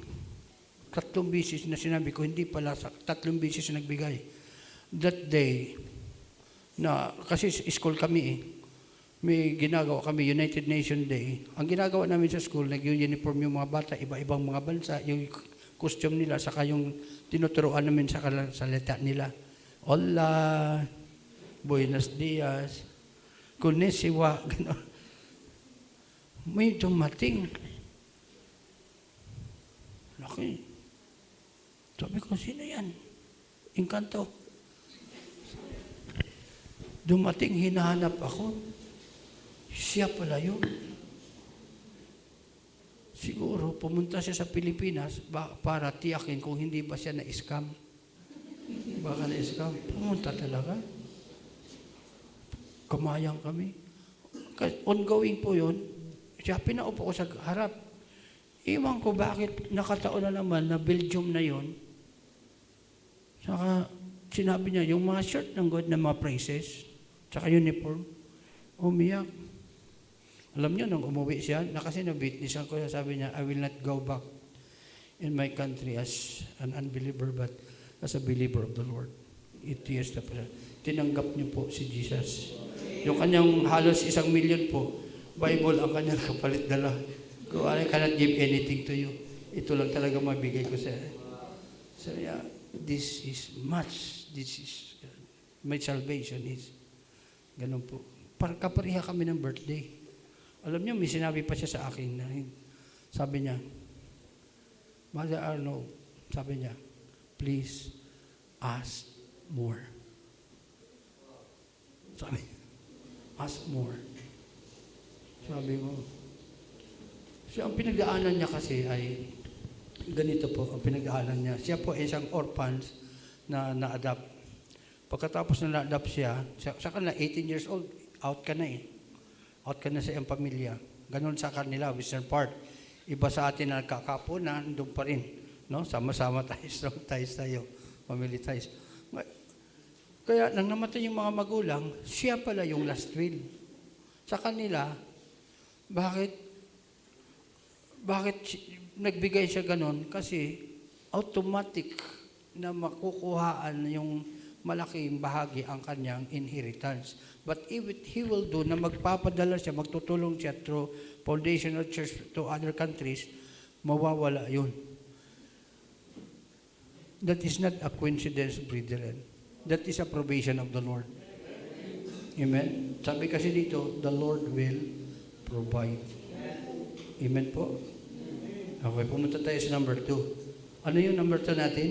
3 beses na sinabi ko, hindi pala, 3 beses na nagbigay. That day, kasi school kami may ginagawa kami, United Nation Day. Ang ginagawa namin sa school, nag-uniform yung mga bata, iba-ibang mga bansa, yung costume nila, saka yung tinuturoan namin sa salita nila. Hola, buenos dias, konnichiwa, gano'n. May dumating. Laki. Sabi ko, sino yan? Engkanto. Dumating, hinahanap ako. Siya pala yun. Siguro, pumunta siya sa Pilipinas para tiyakin kung hindi ba siya na-scam. Baka na-scam. Pumunta talaga. Kamayang kami. Ongoing po yun. Siya, pinaupo ko sa harap. Iwan ko bakit nakataon na naman na Belgium na yon. Saka sinabi niya, yung mga shirt ng God na mga praises, saka uniform, umiyak. Alam niyo, nung umuwi siya, kasi na-witnessan ko, sabi niya, I will not go back in my country as an unbeliever, but as a believer of the Lord. It is the tinanggap niyo po si Jesus. Yung kanyang halos 1 million po, Bible ang kanyang kapalit dala. Kung I cannot give anything to you, ito lang talaga mabigay ko sa so yeah, this is much. This is, my salvation is, ganun po. Kapareha kami ng birthday. Alam niyo, may sinabi pa siya sa akin, sabi niya, Mother Arnold, sabi niya, please ask more. Sabi, ask more. Sabi mo, siya ang pinag-aanan niya kasi ay, ganito po, ang pinag-aanan niya. Siya po ay isang orphans na na-adapt. Pagkatapos na na-adapt siya, saka na 18 years old, out ka na eh. Out ka na sa iyong pamilya. Ganon sa kanila, western part. Iba sa atin na nagkakapunan, doon pa rin. No? Sama-sama tayo, strong ties tayo, family ties. Kaya nang namatay yung mga magulang, siya pala yung last will. Sa kanila, bakit nagbigay siya ganon? Kasi automatic na makukuhaan yung malaking bahagi ang kanyang inheritance. But if he will do na magpapadala siya, magtutulong siya through foundational church to other countries, mawawala yun. That is not a coincidence, brethren. That is a provision of the Lord. Amen? Sabi kasi dito, the Lord will provide. Amen po? Okay, pumunta tayo sa number 2. Ano yung number 2 natin?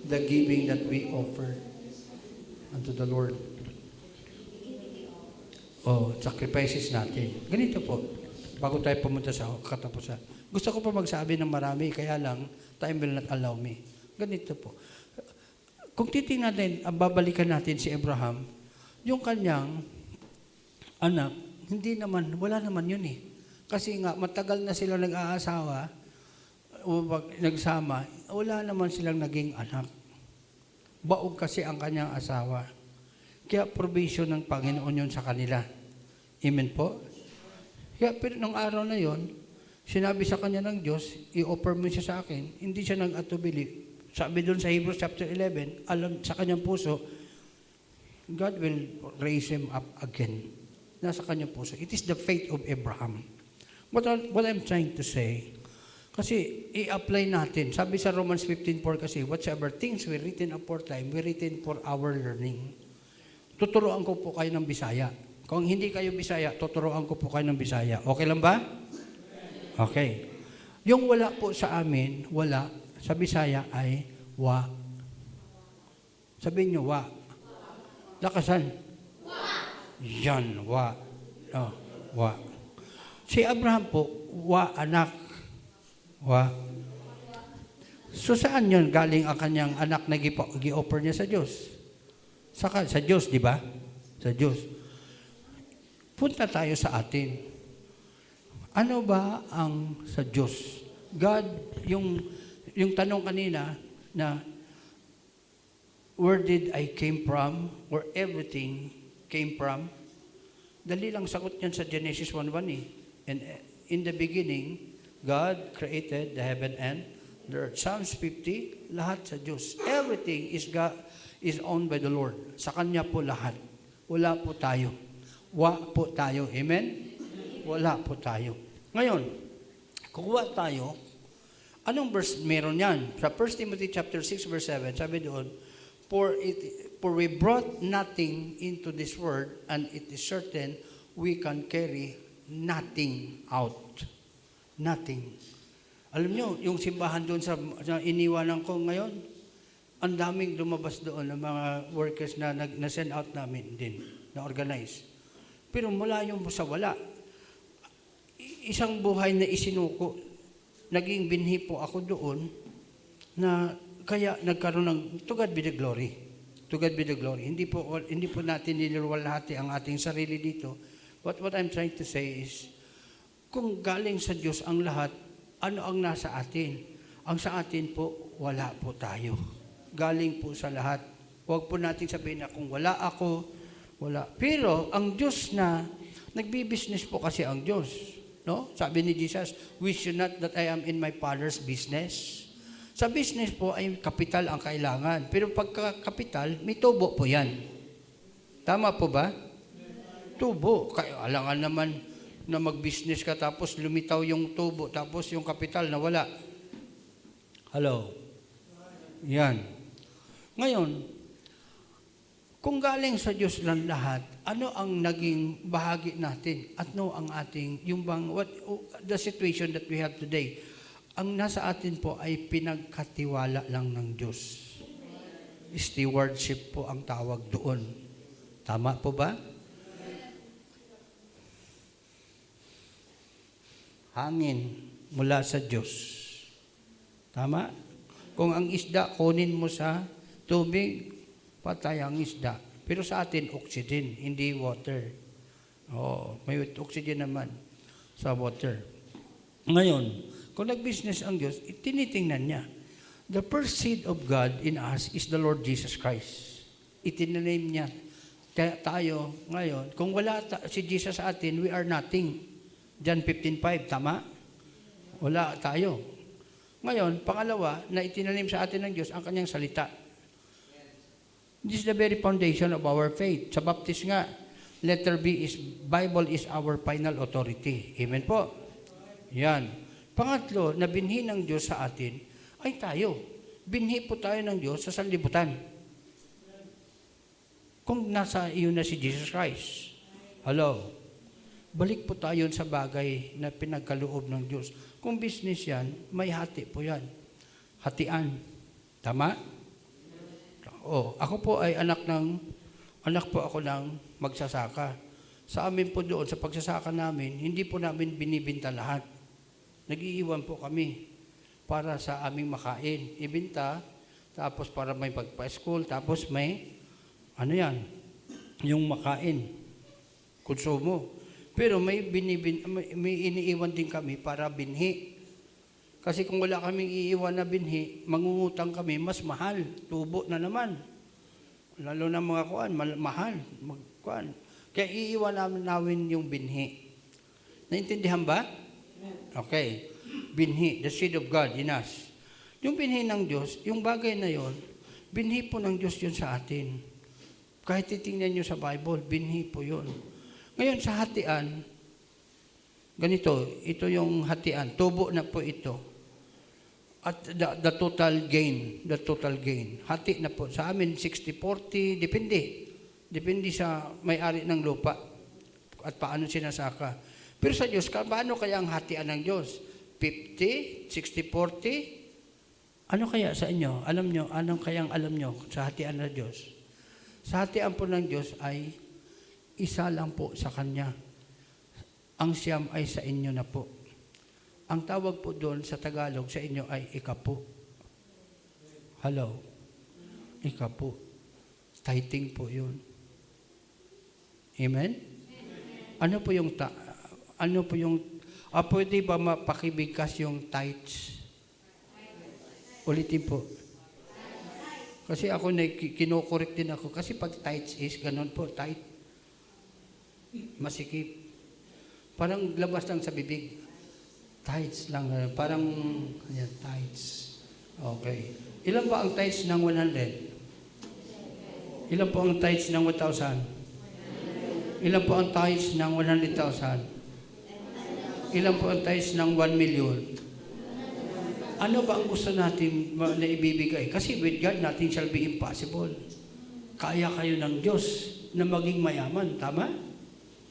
The giving that we offer unto the Lord. Sacrifices natin. Ganito po, bago tayo pumunta sa katapusan. Gusto ko pa magsabi ng marami, kaya lang, time will not allow me. Ganito po. Kung titingnan natin, babalikan natin si Abraham, yung kanyang anak, wala naman yun eh. Kasi nga, matagal na sila nag-aasawa, o nagsama, wala naman silang naging anak. Baog kasi ang kanyang asawa. Kaya provision ng Panginoon yun sa kanila. Amen po? Kaya pero nung araw na yon, sinabi sa kanya ng Diyos, i-offer mo siya sa akin. Hindi siya nag-atubili. Sabi doon sa Hebrews chapter 11, alam sa kanyang puso, God will raise him up again. Nasa kanyang puso. It is the faith of Abraham. What I'm trying to say, kasi i-apply natin. Sabi sa Romans 15:4 kasi, whatsoever things were written aforetime, were written for our learning. Tuturuan ko po kayo ng Bisaya. Kung hindi kayo Bisaya, tuturuan ko po kayo ng Bisaya. Okay lang ba? Okay. Yung wala po sa amin, wala, sa Bisaya ay wa. Sabihin nyo, wa. Lakasan. Yan, wa. Oh, wa. Si Abraham po, wa anak. Wa. So saan yun galing ang kanyang anak na gi-offer niya sa Diyos? Sa Diyos, di ba? Sa Diyos. Punta tayo sa atin. Ano ba ang sa Diyos? God, yung tanong kanina na where did I came from? Where everything came from? Dali lang sagot niyan sa Genesis 1:1 eh. And in the beginning, God created the heaven and the earth. Psalms 50, lahat sa Diyos. Everything is owned by the Lord. Sa Kanya po lahat. Wala po tayo. Wa po tayo. Amen? Wala po tayo. Ngayon, kung wa tayo, anong verse meron yan? Sa 1 Timothy chapter 6 verse 7, sabi doon, For we brought nothing into this world, and it is certain we can carry nothing out. Nothing. Alam nyo, yung simbahan doon sa iniwanan ko ngayon, ang daming lumabas doon ng mga workers na na-send out namin din, na-organize. Pero mula yung sa wala, isang buhay na isinuko, naging binhi po ako doon, na kaya nagkaroon ng, to God be the glory. To God be the glory. Hindi po natin niluluwalhati ang ating sarili dito. But what I'm trying to say is, kung galing sa Diyos ang lahat, ano ang nasa atin? Ang sa atin po, wala po tayo. Galing po sa lahat. Huwag po natin sabihin na kung wala ako, wala. Pero ang Diyos na, nagbi-business po kasi ang Diyos. No? Sabi ni Jesus, wish you not that I am in my Father's business. Sa business po ay kapital ang kailangan. Pero pagka kapital, may tubo po yan. Tama po ba? Tubo. Kaya alangan naman na mag-business ka tapos lumitaw yung tubo tapos yung kapital na wala. Hello? Yan. Ngayon, kung galing sa Diyos lang lahat, ano ang naging bahagi natin? At ano ang ating, the situation that we have today? Ang nasa atin po ay pinagkatiwala lang ng Diyos. Stewardship po ang tawag doon. Tama po ba? Hangin mula sa Diyos. Tama? Kung ang isda, kunin mo sa tubig, patay ang isda. Pero sa atin, oxygen, hindi water. May oxygen naman. sa water. Ngayon, kung nag-business ang Diyos, tinitingnan niya. The first seed of God in us is the Lord Jesus Christ. Itinaname niya. Kaya tayo, ngayon, kung wala si Jesus sa atin, we are nothing. John 15:5, tama? Wala tayo. Ngayon, pangalawa, na itinanim sa atin ng Diyos ang kanyang salita. This is the very foundation of our faith. Sa Baptist nga, letter B is, Bible is our final authority. Amen po? Yan. Pangatlo, na binhi ng Diyos sa atin, ay tayo. Binhi po tayo ng Diyos sa sanlibutan. Kung nasa iyo na si Jesus Christ. Hello? Balik po tayo sa bagay na pinagkaloob ng Diyos. Kung business yan, may hati po yan. Hatian. Tama? Ako po ay anak po ako ng magsasaka. Sa amin po doon, sa pagsasaka namin, hindi po namin binibinta lahat. Nag-iiwan po kami para sa aming makain. Ibinta, tapos para may pagpa-school, tapos may, yung makain, konsumo. Pero may iniiwan din kami para binhi. Kasi kung wala kaming iiwan na binhi, mangungutang kami, mas mahal. Tubo na naman. Lalo na mga mahal. Kaya iiwan namin yung binhi. Naintindihan ba? Okay. Binhi, the seed of God in us. Yung binhi ng Diyos, yung bagay na yon, binhi po ng Diyos yun sa atin. Kahit titingnan nyo sa Bible, binhi po yun. Ngayon sa hatian, ganito, ito yung hatian, tubo na po ito. At the total gain, hati na po. Sa amin, 60-40, depende. Depende sa may-ari ng lupa at paano sinasaka. Pero sa Diyos, paano kaya ang hatian ng Diyos? 50, 60-40? Ano kaya sa inyo? Alam nyo, anong kayang alam nyo sa hatian ng Diyos? Sa hatian po ng Diyos ay isa lang po sa Kanya. Ang siyam ay sa inyo na po. Ang tawag po doon sa Tagalog sa inyo ay ikapo. Hello? Ikapo. Tithing po yun. Amen? Ano po yung pwede ba mapakibigkas yung tithes? Ulitin po. Kasi ako kinokorek din ako. Kasi pag tithes is, ganun po, tithe. Masikip. Parang labas lang sa bibig. Tithes lang. Parang, tithes. Okay. Ilan ba ang tithes ng 100? Ilan po ang tithes ng 1,000? Ilan po ang tithes ng 100,000? Ilan po ang tithes ng 1 million? Ano ba ang gusto natin na ibibigay? Kasi with God, nothing shall be impossible. Kaya kayo ng Diyos na maging mayaman. Tama?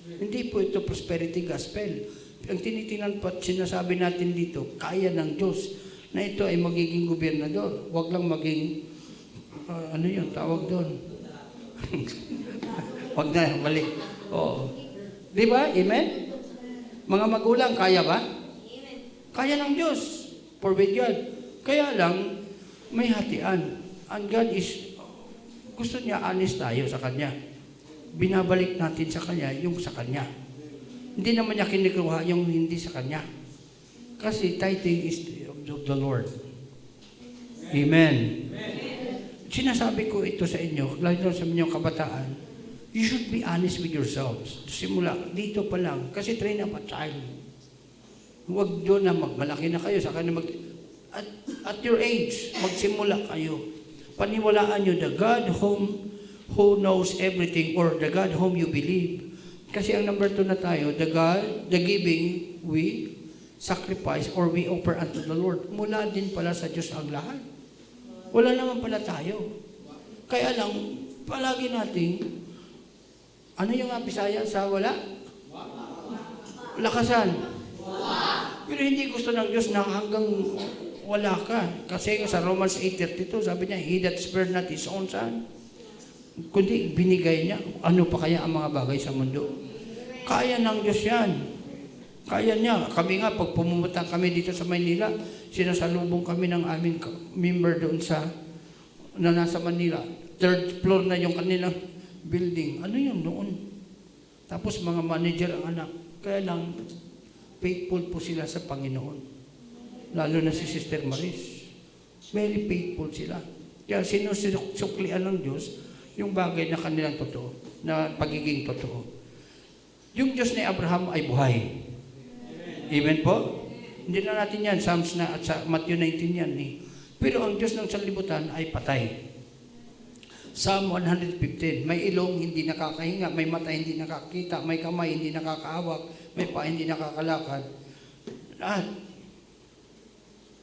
Hindi po ito prosperity gospel. Ang tinitingnan po at sinasabi natin dito, kaya ng Diyos na ito ay magiging gobernador. Huwag lang maging, tawag doon. Huwag na, balik. Oo. Di ba? Amen? Mga magulang, kaya ba? Kaya ng Diyos. For with God. Kaya lang, may hatian. And God is, gusto niya honest tayo sa Kanya. Binabalik natin sa Kanya yung sa Kanya. Hindi naman niya kinikuha yung hindi sa Kanya. Kasi tithing is of the Lord. Amen. Sinasabi ko ito sa inyo, lalo sa inyong kabataan, you should be honest with yourselves. Simula, dito pa lang. Kasi train up a child. Huwag doon na magmalaki na kayo. Saka na at your age, magsimula kayo. Paniwalaan nyo, the God who knows everything or the God whom you believe. Kasi ang number 2 na tayo, the giving, we sacrifice or we offer unto the Lord. Mula din pala sa Diyos ang lahat. Wala naman pala tayo. Kaya lang, palagi nating, ano yung Bisaya sa wala? Lakasan. Pero hindi gusto ng Diyos na hanggang wala ka. Kasi sa Romans 8:32, sabi niya, he that spared not his own son, kundi binigay niya. Ano pa kaya ang mga bagay sa mundo? Kaya ng Diyos yan. Kaya niya. Kami nga, pag pumunta kami dito sa Maynila, sinasalubong kami ng aming member doon na nasa Manila. 3rd floor na yung kanilang building. Ano yun doon? Tapos mga manager ang anak. Kaya lang, faithful po sila sa Panginoon. Lalo na si Sister Maris. Very faithful sila. Kaya sinusuklian ng Diyos yung bagay na kanilang totoo, na pagiging totoo. Yung Diyos ni Abraham ay buhay. Amen po? Hindi na natin yan, Psalms na at sa Matthew 19 yan. Pero ang Diyos ng sanlibutan ay patay. Psalm 115, may ilong hindi nakakahinga, may mata hindi nakakita, may kamay hindi nakakaawak, may paa hindi nakakalakad.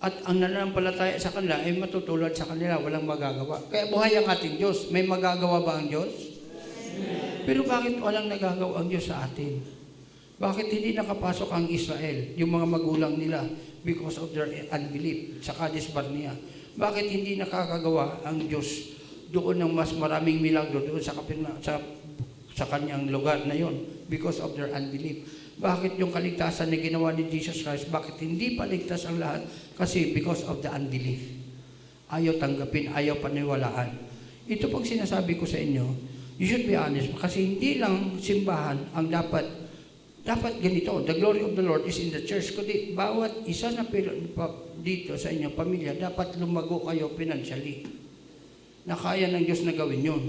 At ang nananampalataya sa kanila ay matutulad sa kanila, walang magagawa. Kaya buhay ang ating Diyos. May magagawa ba ang Diyos? Pero bakit walang nagagawa ang Diyos sa atin? Bakit hindi nakapasok ang Israel, yung mga magulang nila, because of their unbelief, sa Kadesh Barnea? Bakit hindi nakakagawa ang Diyos doon ng mas maraming milagro doon sa kanyang lugar na yon? Because of their unbelief. Bakit yung kaligtasan na ginawa ni Jesus Christ, bakit hindi paligtas ang lahat? Kasi because of the unbelief. Ayaw tanggapin, ayaw paniwalaan. Ito pag sinasabi ko sa inyo, you should be honest, kasi hindi lang simbahan ang dapat ganito, the glory of the Lord is in the church. Kundi bawat isa na dito sa inyong pamilya, dapat lumago kayo financially. Na kaya ng Diyos na gawin yun.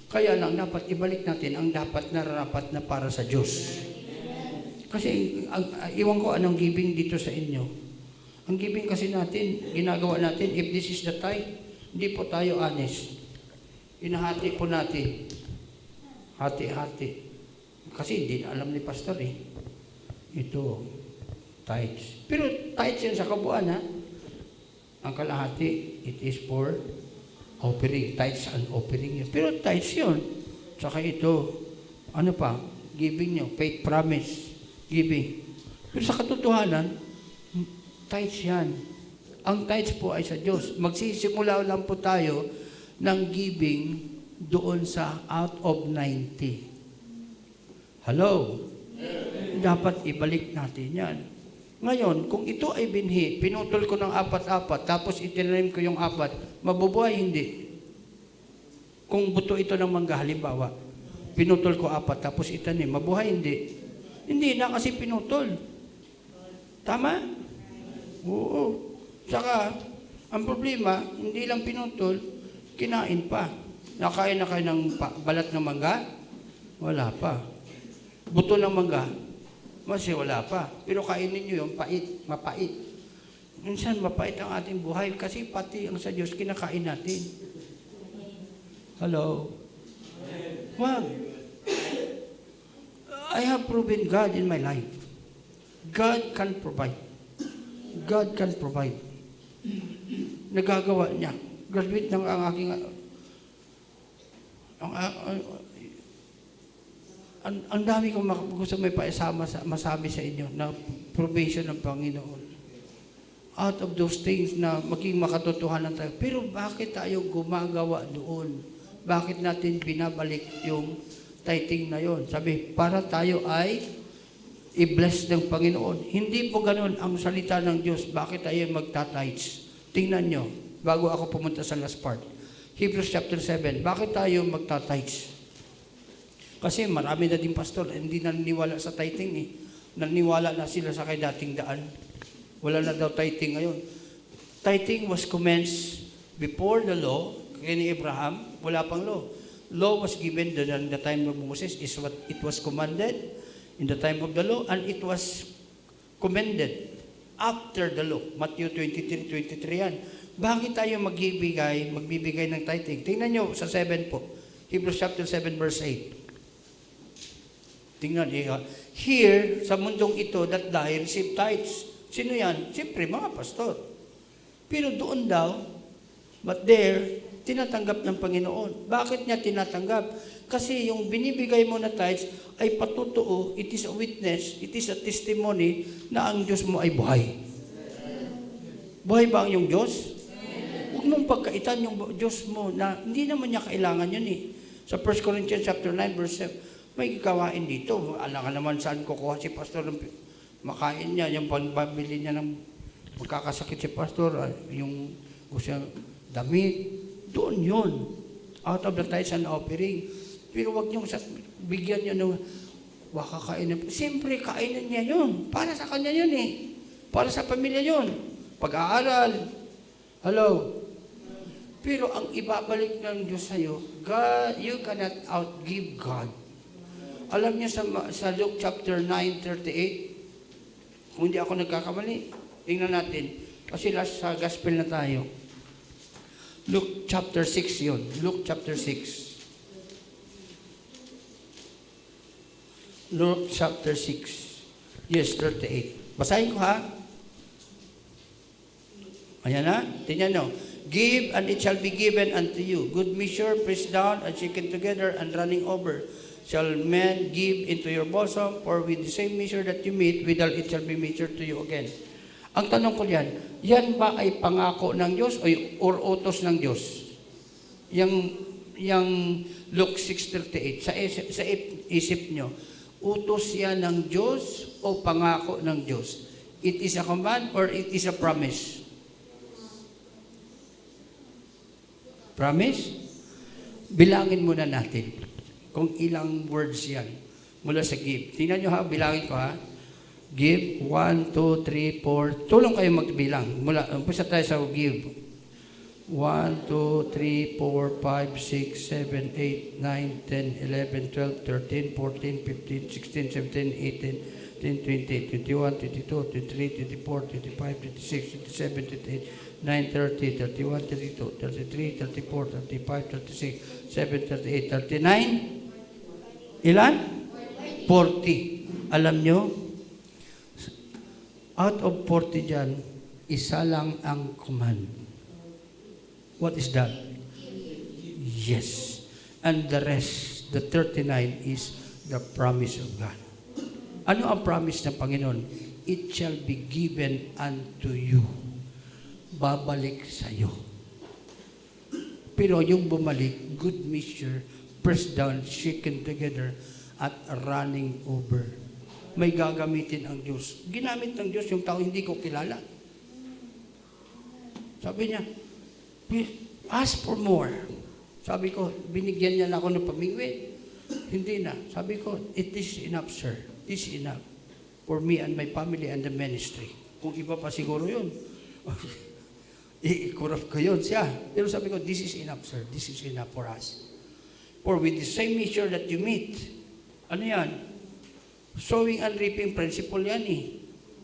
Kaya lang dapat ibalik natin ang dapat nararapat na para sa Diyos. Kasi iwan ko anong giving dito sa inyo. Ang giving kasi natin, ginagawa natin, if this is the tithe, hindi po tayo honest. Inahati po natin. Hati-hati. Kasi hindi na alam ni pastor Ito, tithes. Pero tithes yan sa kabuuan Ang kalahati, it is for offering. Tithes and offering. Pero tithes yun. Saka ito, ano pa? Giving nyo. Faith promise. Giving. Pero sa katotohanan, tithes yan. Ang tithes po ay sa Diyos. Magsisimula lang po tayo ng giving doon sa out of 90. Hello? Dapat ibalik natin yan. Ngayon, kung ito ay binhi, pinutol ko ng 4-4, tapos itinanim ko yung 4, mabubuhay hindi. Kung buto ito ng mangga, halimbawa, pinutol ko 4, tapos itanim, mabuhay hindi. Hindi na kasi pinutol. Tama? Oo. Saka, ang problema, hindi lang pinutol, kinain pa. Nakain na kayo ng balat ng mangga? Wala pa. Buto ng mangga? Kasi wala pa. Pero kainin nyo yung pait, mapait. Minsan mapait ang ating buhay kasi pati ang sa Diyos kinakain natin. Hello? Wag. I have proven God in my life. God can provide. God can provide. Nagagawa niya. Graduate ng ang aking ang dami kong gusto may masabi sa inyo na provision ng Panginoon. Out of those things na maging makatotohanan tayo. Pero bakit tayo gumagawa doon? Bakit natin binabalik yung tithing na yon? Sabi, para tayo ay i-bless ng Panginoon. Hindi po ganun ang salita ng Diyos. Bakit tayo magta-tithes? Tingnan nyo, bago ako pumunta sa last part. Hebrews chapter 7, bakit tayo magta-tithes? Kasi marami na din pastor, hindi naniniwala sa tithing Naniniwala na sila sa kay dating daan. Wala na daw tithing ngayon. Tithing was commenced before the law, kay ni Abraham, wala pang law. Law was given during the time of Moses, is what it was commanded in the time of the law, and it was commended after the law. Matthew 23:23 yan. Bakit tayo magbibigay ng tithing? Tingnan nyo sa 7 po. Hebrews chapter 7 verse 8. Tingnan niyo. Here, sa mundong ito, that die, receive tithes. Sino yan? Siyempre, mga pastor. Pero doon daw, but there, tinatanggap ng Panginoon. Bakit niya tinatanggap? Kasi yung binibigay mo na tithes ay patutuo, it is a witness, it is a testimony na ang Diyos mo ay buhay. Buhay ba ang iyong Diyos? Huwag mong pagkaitan yung Diyos mo na hindi naman niya kailangan yun Sa 1 Corinthians chapter 9 verse 7, may gawain dito. Alam ka naman saan kukuha si pastor ng makain niya, yung pambili niya ng magkakasakit si pastor, yung gusto niya damit, doon yun. Out of the tithes and offering. Pero wag niyong bigyan niyo ng Baka kainin. Siyempre, kainan niya yun. Para sa kanya yun eh. Para sa pamilya yun. Pag-aaral. Hello? Pero ang ibabalik ng Diyos sa'yo, God, you cannot outgive God. Alam niyo sa Luke chapter 9:38, kung hindi ako nagkakamali, tingnan natin. Kasi last sa gospel na tayo. Luke chapter 6 yun. Luke chapter 6. Luke chapter 6. Yes, 38. Basahin ko ha. Ayan na. Tingnan nyo. Give and it shall be given unto you. Good measure, pressed down and shaken together and running over. Shall men give into your bosom, for with the same measure that you meet, withal it shall be measured to you again. Ang tanong ko yan ba ay pangako ng Diyos or utos ng Diyos? Yang Luke 6:38, sa isip nyo, utos yan ng Diyos o pangako ng Diyos? It is a command or it is a promise? Promise? Bilangin muna natin kung ilang words yan mula sa give. Tingnan nyo ha, bilangin ko ha. Give, 1, 2, 3, 4. Tulong kayo magbilang. Umpisa tayo sa give. 1, 2, 3, 4, 5, 6, 7, 8, 9, 10, 11, 12, 13, 14, 15, 16, 17, 18, 19, 20, 21, 22, 23, 24, 25, 26, 27, 28, 9, 30, 31, 32, 33, 34, 35, 36, 7, 38, 39. Ilan? 40. Alam nyo, out of 40 dyan, isa lang ang command. What is that? Yes. And the rest, the 39 is the promise of God. Ano ang promise ng Panginoon? It shall be given unto you. Babalik sa'yo. Pero yung bumalik, good measure, pressed down, shaken together, at running over. May gagamitin ang Diyos. Ginamit ng Diyos yung tao hindi ko kilala. Sabi niya, ask for more. Sabi ko, binigyan niya na ako ng pamingwit. Hindi na. Sabi ko, it is enough, sir. It is enough for me and my family and the ministry. Kung iba pa siguro yun, i-corrupt ko yun siya. Pero sabi ko, this is enough, sir. This is enough for us. For with the same measure that you meet, ano yan? Sowing and reaping principle yan eh.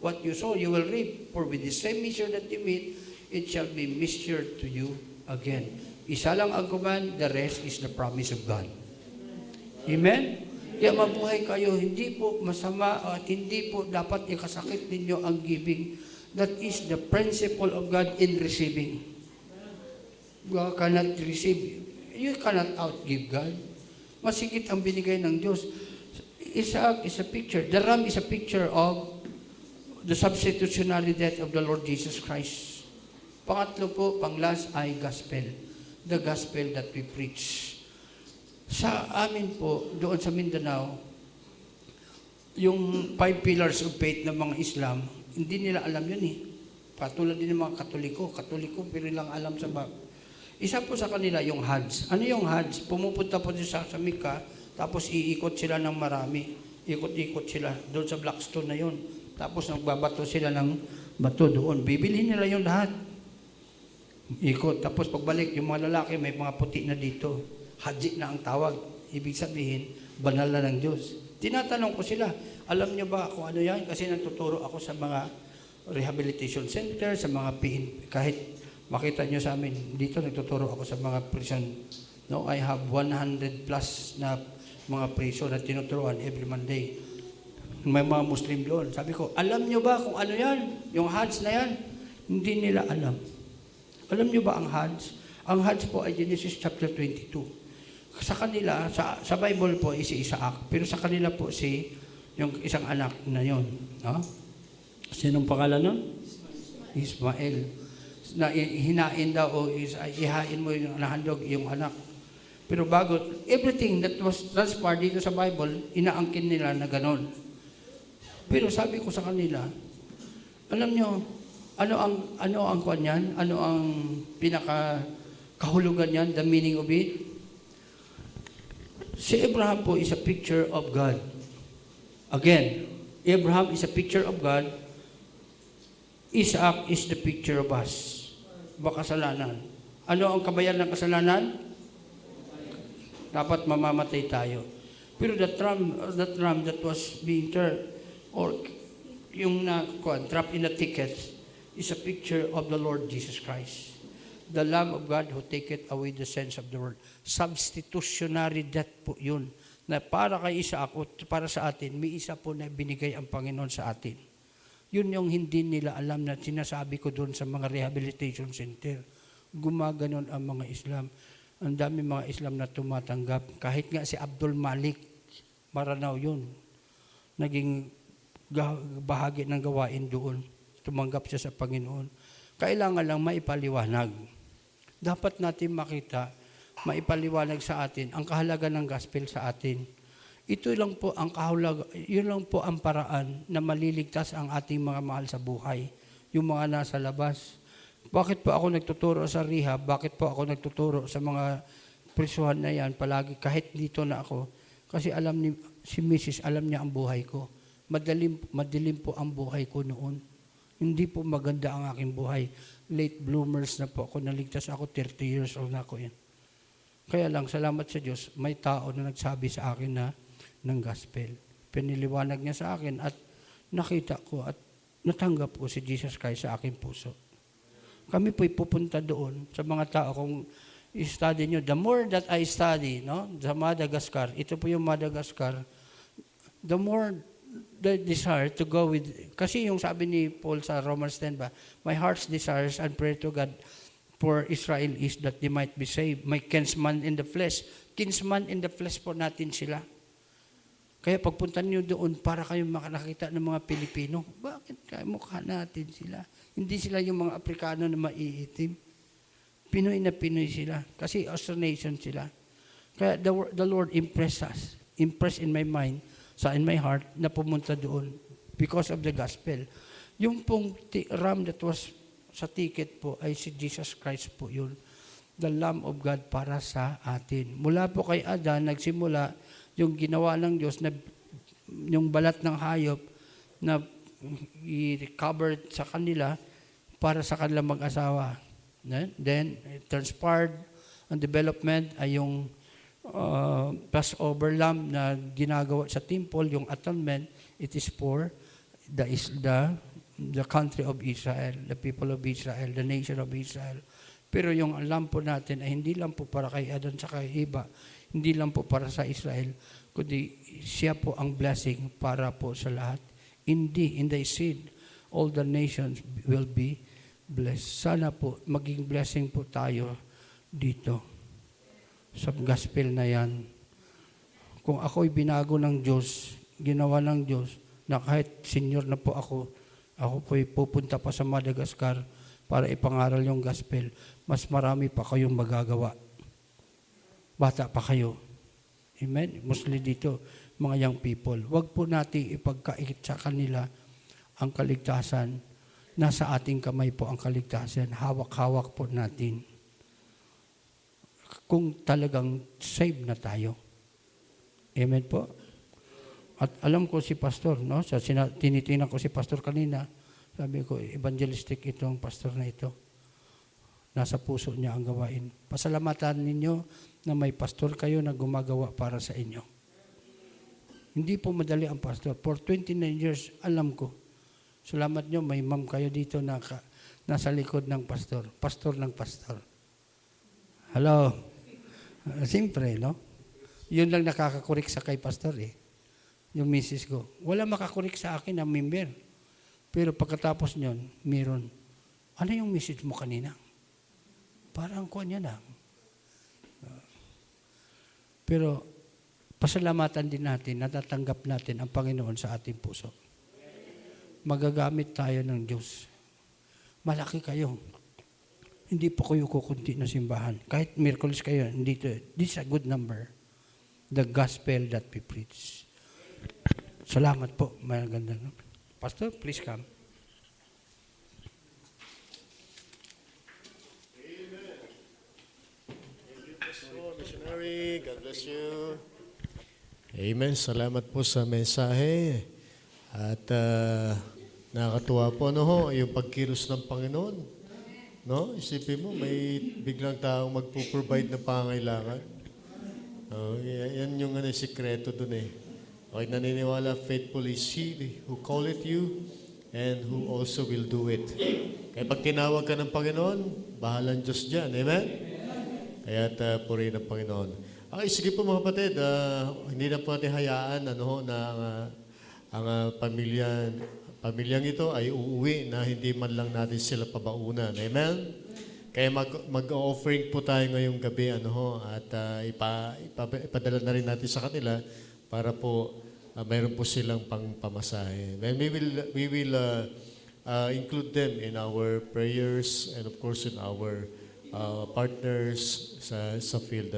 What you sow, you will reap. For with the same measure that you meet, it shall be measured to you again. Isa lang ang command, the rest is the promise of God. Amen? Kaya mabuhay kayo, hindi po masama at hindi po dapat ikasakit ninyo ang giving. That is the principle of God in receiving. You cannot receive. You cannot outgive God. Masigit ang binigay ng Diyos. Isaac is a picture. The ram is a picture of the substitutionary death of the Lord Jesus Christ. Pangatlo po, panglas ay gospel. The gospel that we preach. Sa amin po, doon sa Mindanao, yung 5 pillars of faith ng mga Islam, hindi nila alam yun eh. Patulad din ng mga Katoliko. Katoliko, pero lang alam sa bab. Isa po sa kanila yung Hajj. Ano yung Hajj? Pumupunta po sa Mecca, tapos iikot sila ng marami. Ikot-ikot sila doon sa Blackstone na yun. Tapos nagbabato sila ng bato doon. Bibilhin nila yung lahat. Ikot. Tapos pagbalik, yung mga lalaki may mga puti na dito. Haji na ang tawag. Ibig sabihin, banal na ng Diyos. Tinatanong ko sila, alam niyo ba kung ano yan? Kasi nagtuturo ako sa mga rehabilitation center, sa mga kahit makita niyo sa amin, dito nagtuturo ako sa mga prison. No, I have 100 plus na mga prison na tinuturuan every Monday. May mga Muslim doon. Sabi ko, alam niyo ba kung ano yan? Yung Hajj na yan? Hindi nila alam. Alam niyo ba ang Hajj? Ang Hajj po ay Genesis chapter 22. Sa kanila, sa Bible po, si Isaac. Pero sa kanila po, yung isang anak na yon. No? Sinong pangalan nun? Ismael. Na hinain daw o ihain mo yung nahandog yung anak. Pero bago, everything that was transferred dito sa Bible, inaangkin nila na ganon. Pero sabi ko sa kanila, alam nyo, ano ang kwan yan? Ano ang kahulugan yan? The meaning of it? Si Abraham po is a picture of God. Again, Abraham is a picture of God. Isaac is the picture of us. Makasalanan. Ano ang kabayan ng kasalanan? Dapat mamamatay tayo. Pero that ram that was being turned, or yung trap in a ticket, is a picture of the Lord Jesus Christ. The Lamb of God who taketh away the sins of the world. Substitutionary death po yun. Na para kay Isaac o para sa atin, may isa po na binigay ang Panginoon sa atin. Yun yung hindi nila alam na sinasabi ko doon sa mga rehabilitation center. Gumaganon ang mga Islam. Ang dami mga Islam na tumatanggap. Kahit nga si Abdul Malik, Maranao yun. Naging bahagi ng gawain doon. Tumanggap siya sa Panginoon. Kailangan lang maipaliwanag. Dapat natin makita, maipaliwanag sa atin ang kahalaga ng gospel sa atin. Ito lang po ang yun lang po ang paraan na maliligtas ang ating mga mahal sa buhay. Yung mga nasa labas. Bakit po ako nagtuturo sa rehab? Bakit po ako nagtuturo sa mga prisuhan na yan palagi kahit dito na ako? Kasi si Mrs. alam niya ang buhay ko. Madilim po ang buhay ko noon. Hindi po maganda ang aking buhay. Late bloomers na po ako. Naligtas ako, 30 years old na ako yan. Kaya lang, salamat sa Diyos, may tao na nagsabi sa akin na ng gospel. Piniliwanag niya sa akin at nakita ko at natanggap ko si Jesus Christ sa aking puso. Kami po'y pupunta doon sa mga tao kung i-study nyo. The more that I study, no, sa Madagascar, ito po yung Madagascar, the more the desire to go with, kasi yung sabi ni Paul sa Romans 10 ba, my heart's desires and prayer to God for Israel is that they might be saved. My kinsman in the flesh. Kinsman in the flesh po natin sila. Kaya pagpunta niyo doon para kayo makakita ng mga Pilipino, bakit kaya mukha natin sila? Hindi sila yung mga Aprikano na maiitim. Pinoy na Pinoy sila. Kasi Austronesian sila. Kaya the Lord impressed in my mind, in my heart, na pumunta doon because of the gospel. Yung pong ram that was sa ticket po ay si Jesus Christ po yun. The Lamb of God para sa atin. Mula po kay Adan, nagsimula yung ginawa ng Diyos na yung balat ng hayop na i-covered sa kanila para sa kanilang mag-asawa. Then, it transpired ang development ay yung Passover lamb na ginagawa sa temple, yung atonement, it is for the country of Israel, the people of Israel, the nation of Israel. Pero yung lamb po natin ay hindi lang po para kay Adan sa kay Eva, hindi lang po para sa Israel, kundi siya po ang blessing para po sa lahat. In thy seed, all the nations will be blessed. Sana po, maging blessing po tayo dito sa gospel na yan. Kung ako'y binago ng Diyos, ginawa ng Diyos, na kahit senior na po ako po'y pupunta pa sa Madagascar para ipangaral yung gospel, mas marami pa kayong magagawa. Bata pa kayo. Amen? Mostly dito, mga young people. Huwag po natin ipagkait sa kanila ang kaligtasan. Nasa ating kamay po ang kaligtasan. Hawak-hawak po natin. Kung talagang save na tayo. Amen po? At alam ko si pastor, no? Tinitingnan ko si pastor kanina. Sabi ko, evangelistic itong pastor na ito. Nasa puso niya ang gawain. Pasalamatan ninyo na may pastor kayo na gumagawa para sa inyo. Hindi po madali ang pastor. For 29 years, alam ko. Salamat nyo, may ma'am kayo dito na nasa likod ng pastor. Pastor ng pastor. Hello? Siyempre, no? Yun lang nakakakurik sa kay pastor eh. Yung misis ko. Wala makakurik sa akin na member. Pero pagkatapos nyon, meron. Ano yung message mo kanina? Parang kuha niya lang. Pero pasalamatan din natin, natatanggap natin ang Panginoon sa ating puso. Magagamit tayo ng Diyos. Malaki kayo. Hindi po kayo kukunti na simbahan. Kahit Miyerkules kayo, this is a good number. The gospel that we preach. Salamat po. Maganda. Pastor, please come. Missionary, God bless you. Amen. Salamat po sa mensahe. At nakakatuwa po yung pagkilos ng Panginoon. No? Isipin mo, may biglang taong magpo-provide ng pangailangan. Yan yung sikreto dun eh. Okay, naniniwala, faithful is He who calleth you and who also will do it. Kaya pag tinawag ka ng Panginoon, bahalang Diyos dyan. Amen? Kaya't purihin ng Panginoon. Okay, sige po mga kapatid, hindi na po natin hayaan na ang pamilyang ito ay uuwi na hindi man lang natin sila pabaunan. Amen? Kaya mag-offering po tayo ngayong gabi at ipadala na rin natin sa kanila para po mayroon po silang pangpamasahe. And we will include them in our prayers and of course in our partners sa field.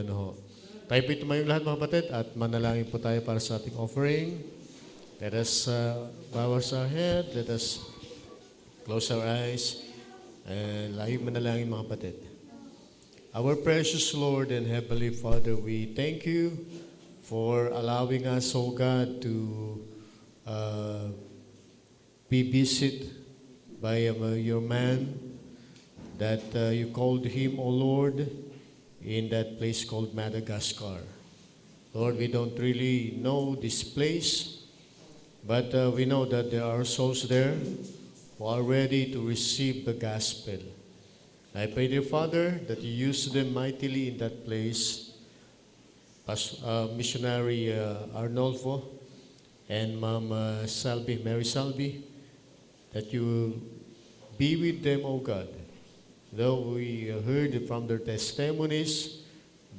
Tayo po tumayong lahat mga kapatid at manalangin po tayo para sa ating offering. Let us bow our head, let us close our eyes, and laging manalangin mga kapatid. Our precious Lord and Heavenly Father, we thank you for allowing us, O God, to be visited by your man that you called him, O Lord, in that place called Madagascar. Lord, we don't really know this place, but we know that there are souls there who are ready to receive the gospel. I pray, dear Father, that you use them mightily in that place. Missionary Arnolfo and Ma'am Mary Salvi, that you will be with them, O God. Though we heard from their testimonies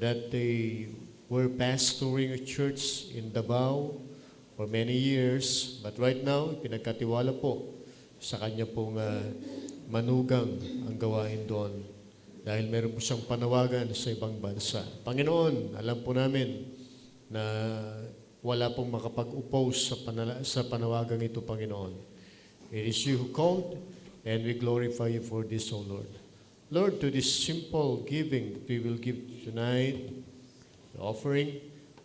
that they were pastoring a church in Davao for many years, but right now, pinagkatiwala po sa kanya pong manugang ang gawain doon dahil meron po siyang panawagan sa ibang bansa. Panginoon, alam po namin na wala pong makapag-oppose sa panawagang ito, Panginoon. It is you who called, and we glorify you for this, O Lord. Lord, to this simple giving that we will give tonight, the offering,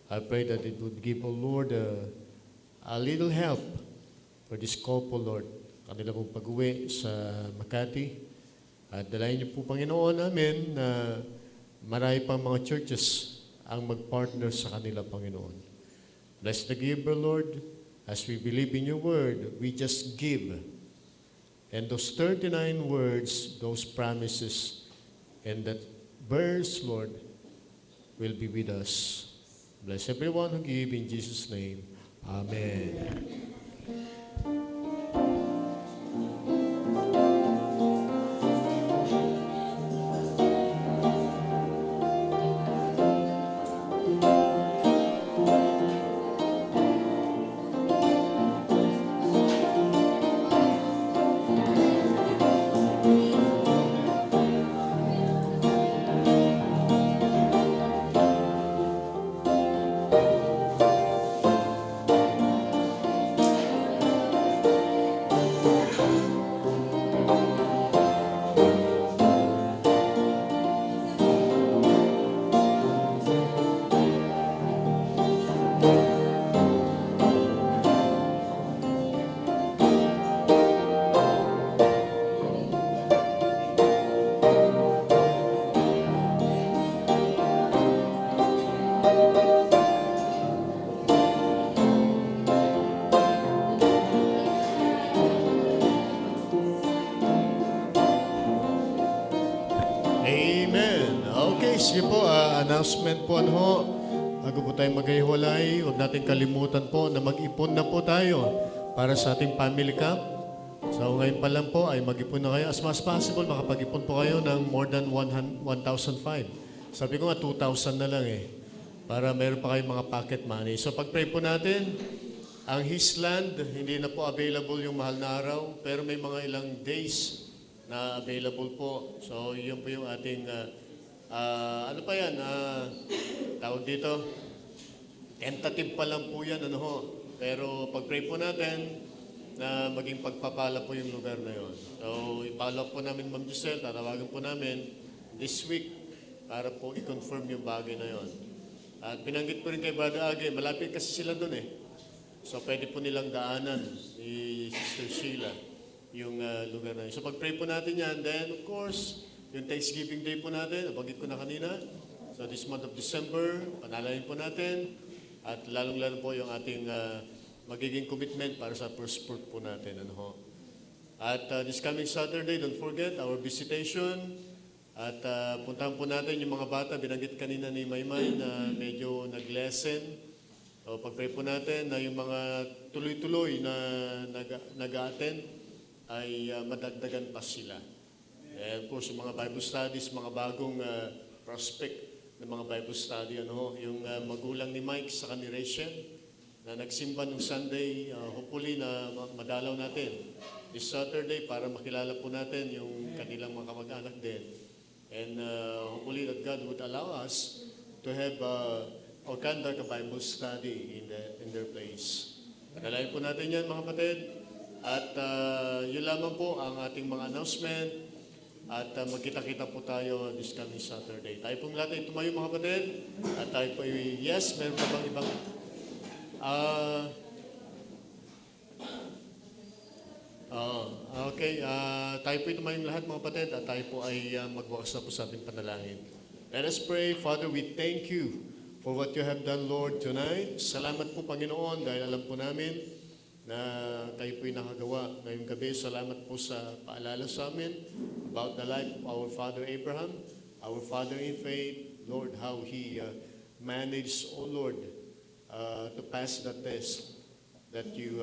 I pray that it would give, O Lord, a little help for this couple, Lord. Kanila pong pag-uwi sa Makati. At dalayan niyo po, Panginoon, namin na marami pang mga churches ang mag-partner sa kanila, Panginoon. Bless the giver, Lord. As we believe in your word, we just give. And those 39 words, those promises, and that verse, Lord, will be with us. Bless everyone who give in Jesus' name. Amen. Sige po, announcement po bago po tayo maghiwalay, huwag natin kalimutan po na mag-ipon na po tayo para sa ating family camp. So ngayon pa lang po ay mag-ipon na kayo. As much as possible, makapag-ipon po kayo ng more than 1,500. Sabi ko nga 2,000 na lang para meron pa kayong mga pocket money. So pag-pray po natin, ang His Land, hindi na po available yung mahal na araw, pero may mga ilang days na available po. So yun po yung ating ano pa yan? Tawag dito? Tentative pa lang po yan. Pero pag-pray po natin na maging pagpapala po yung lugar na yon. So, ipollow po namin, Ma'am Giselle, tatawagan po namin this week para po i-confirm yung bagay na yon. At binanggit po rin kay Brother Age, malapit kasi sila doon eh. So pwede po nilang daanan ni Sister Sheila yung lugar na yun. So pag-pray po natin yan, then of course, yung Thanksgiving Day po natin, nabanggit ko na kanina. So this month of December, panalayin po natin. At lalong-lalo po yung ating magiging commitment para sa first fruit po natin. Ano ho? At this coming Saturday, don't forget our visitation. At puntahan po natin yung mga bata, binanggit kanina ni Maymay na medyo nag-lesson. O pag-pray po natin na yung mga tuloy-tuloy na nag-attend ay madagdagan pa sila. And of course, yung mga Bible studies, mga bagong prospect ng mga Bible study, ano, yung magulang ni Mike sa ni Rachel na nagsimba nung Sunday, hopefully na madalaw natin this Saturday para makilala po natin yung kanilang mga kamag-anak din. And hopefully that God would allow us to have or conduct a Bible study in their place. Panalain po natin yan mga kapatid. At yun lamang po ang ating mga announcement. At magkita-kita po tayo this coming Saturday. Tayo pong lahat ay tumayo mga kapatid. At tayo po yes, meron pa bang ibang okay, tayo po tumayong lahat mga kapatid. At tayo po ay magwakas na po sa ating panalangin. Let us pray. Father, we thank you for what you have done, Lord, tonight. Salamat po, Panginoon, dahil alam po namin na kayo po'y nakagawa ngayong gabi. Salamat po sa paalala sa amin about the life of our Father Abraham, our Father in faith, Lord, how he managed, oh Lord, to pass the test that you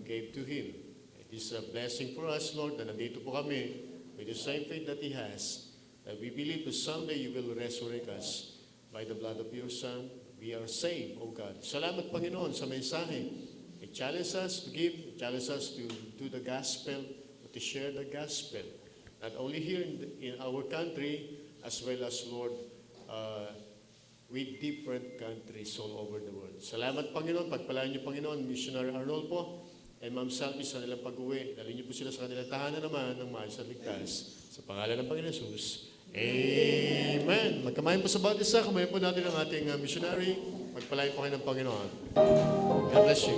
gave to him. It is a blessing for us, Lord, na nandito po kami with the same faith that he has, that we believe that someday you will resurrect us. By the blood of your Son, we are saved, O God. Salamat, Panginoon, sa mensahe. It challenges us to give, it challenges us to do the gospel, to share the gospel. Not only here in our country, as well as, Lord, with different countries all over the world. Salamat, Panginoon. Pagpalain niyo, Panginoon, Missionary Arnold po, and Ma'am Salvi sa nilang pag-uwi. Dalhin niyo po sila sa kanilang tahanan naman ng maayos at ligtas. Sa pangalan ng Panginoon Jesus, Amen. Magkamayin po sa bawat isa. Kamayin po natin ang ating missionary. Magpalain po kayo ng Panginoon. God bless you.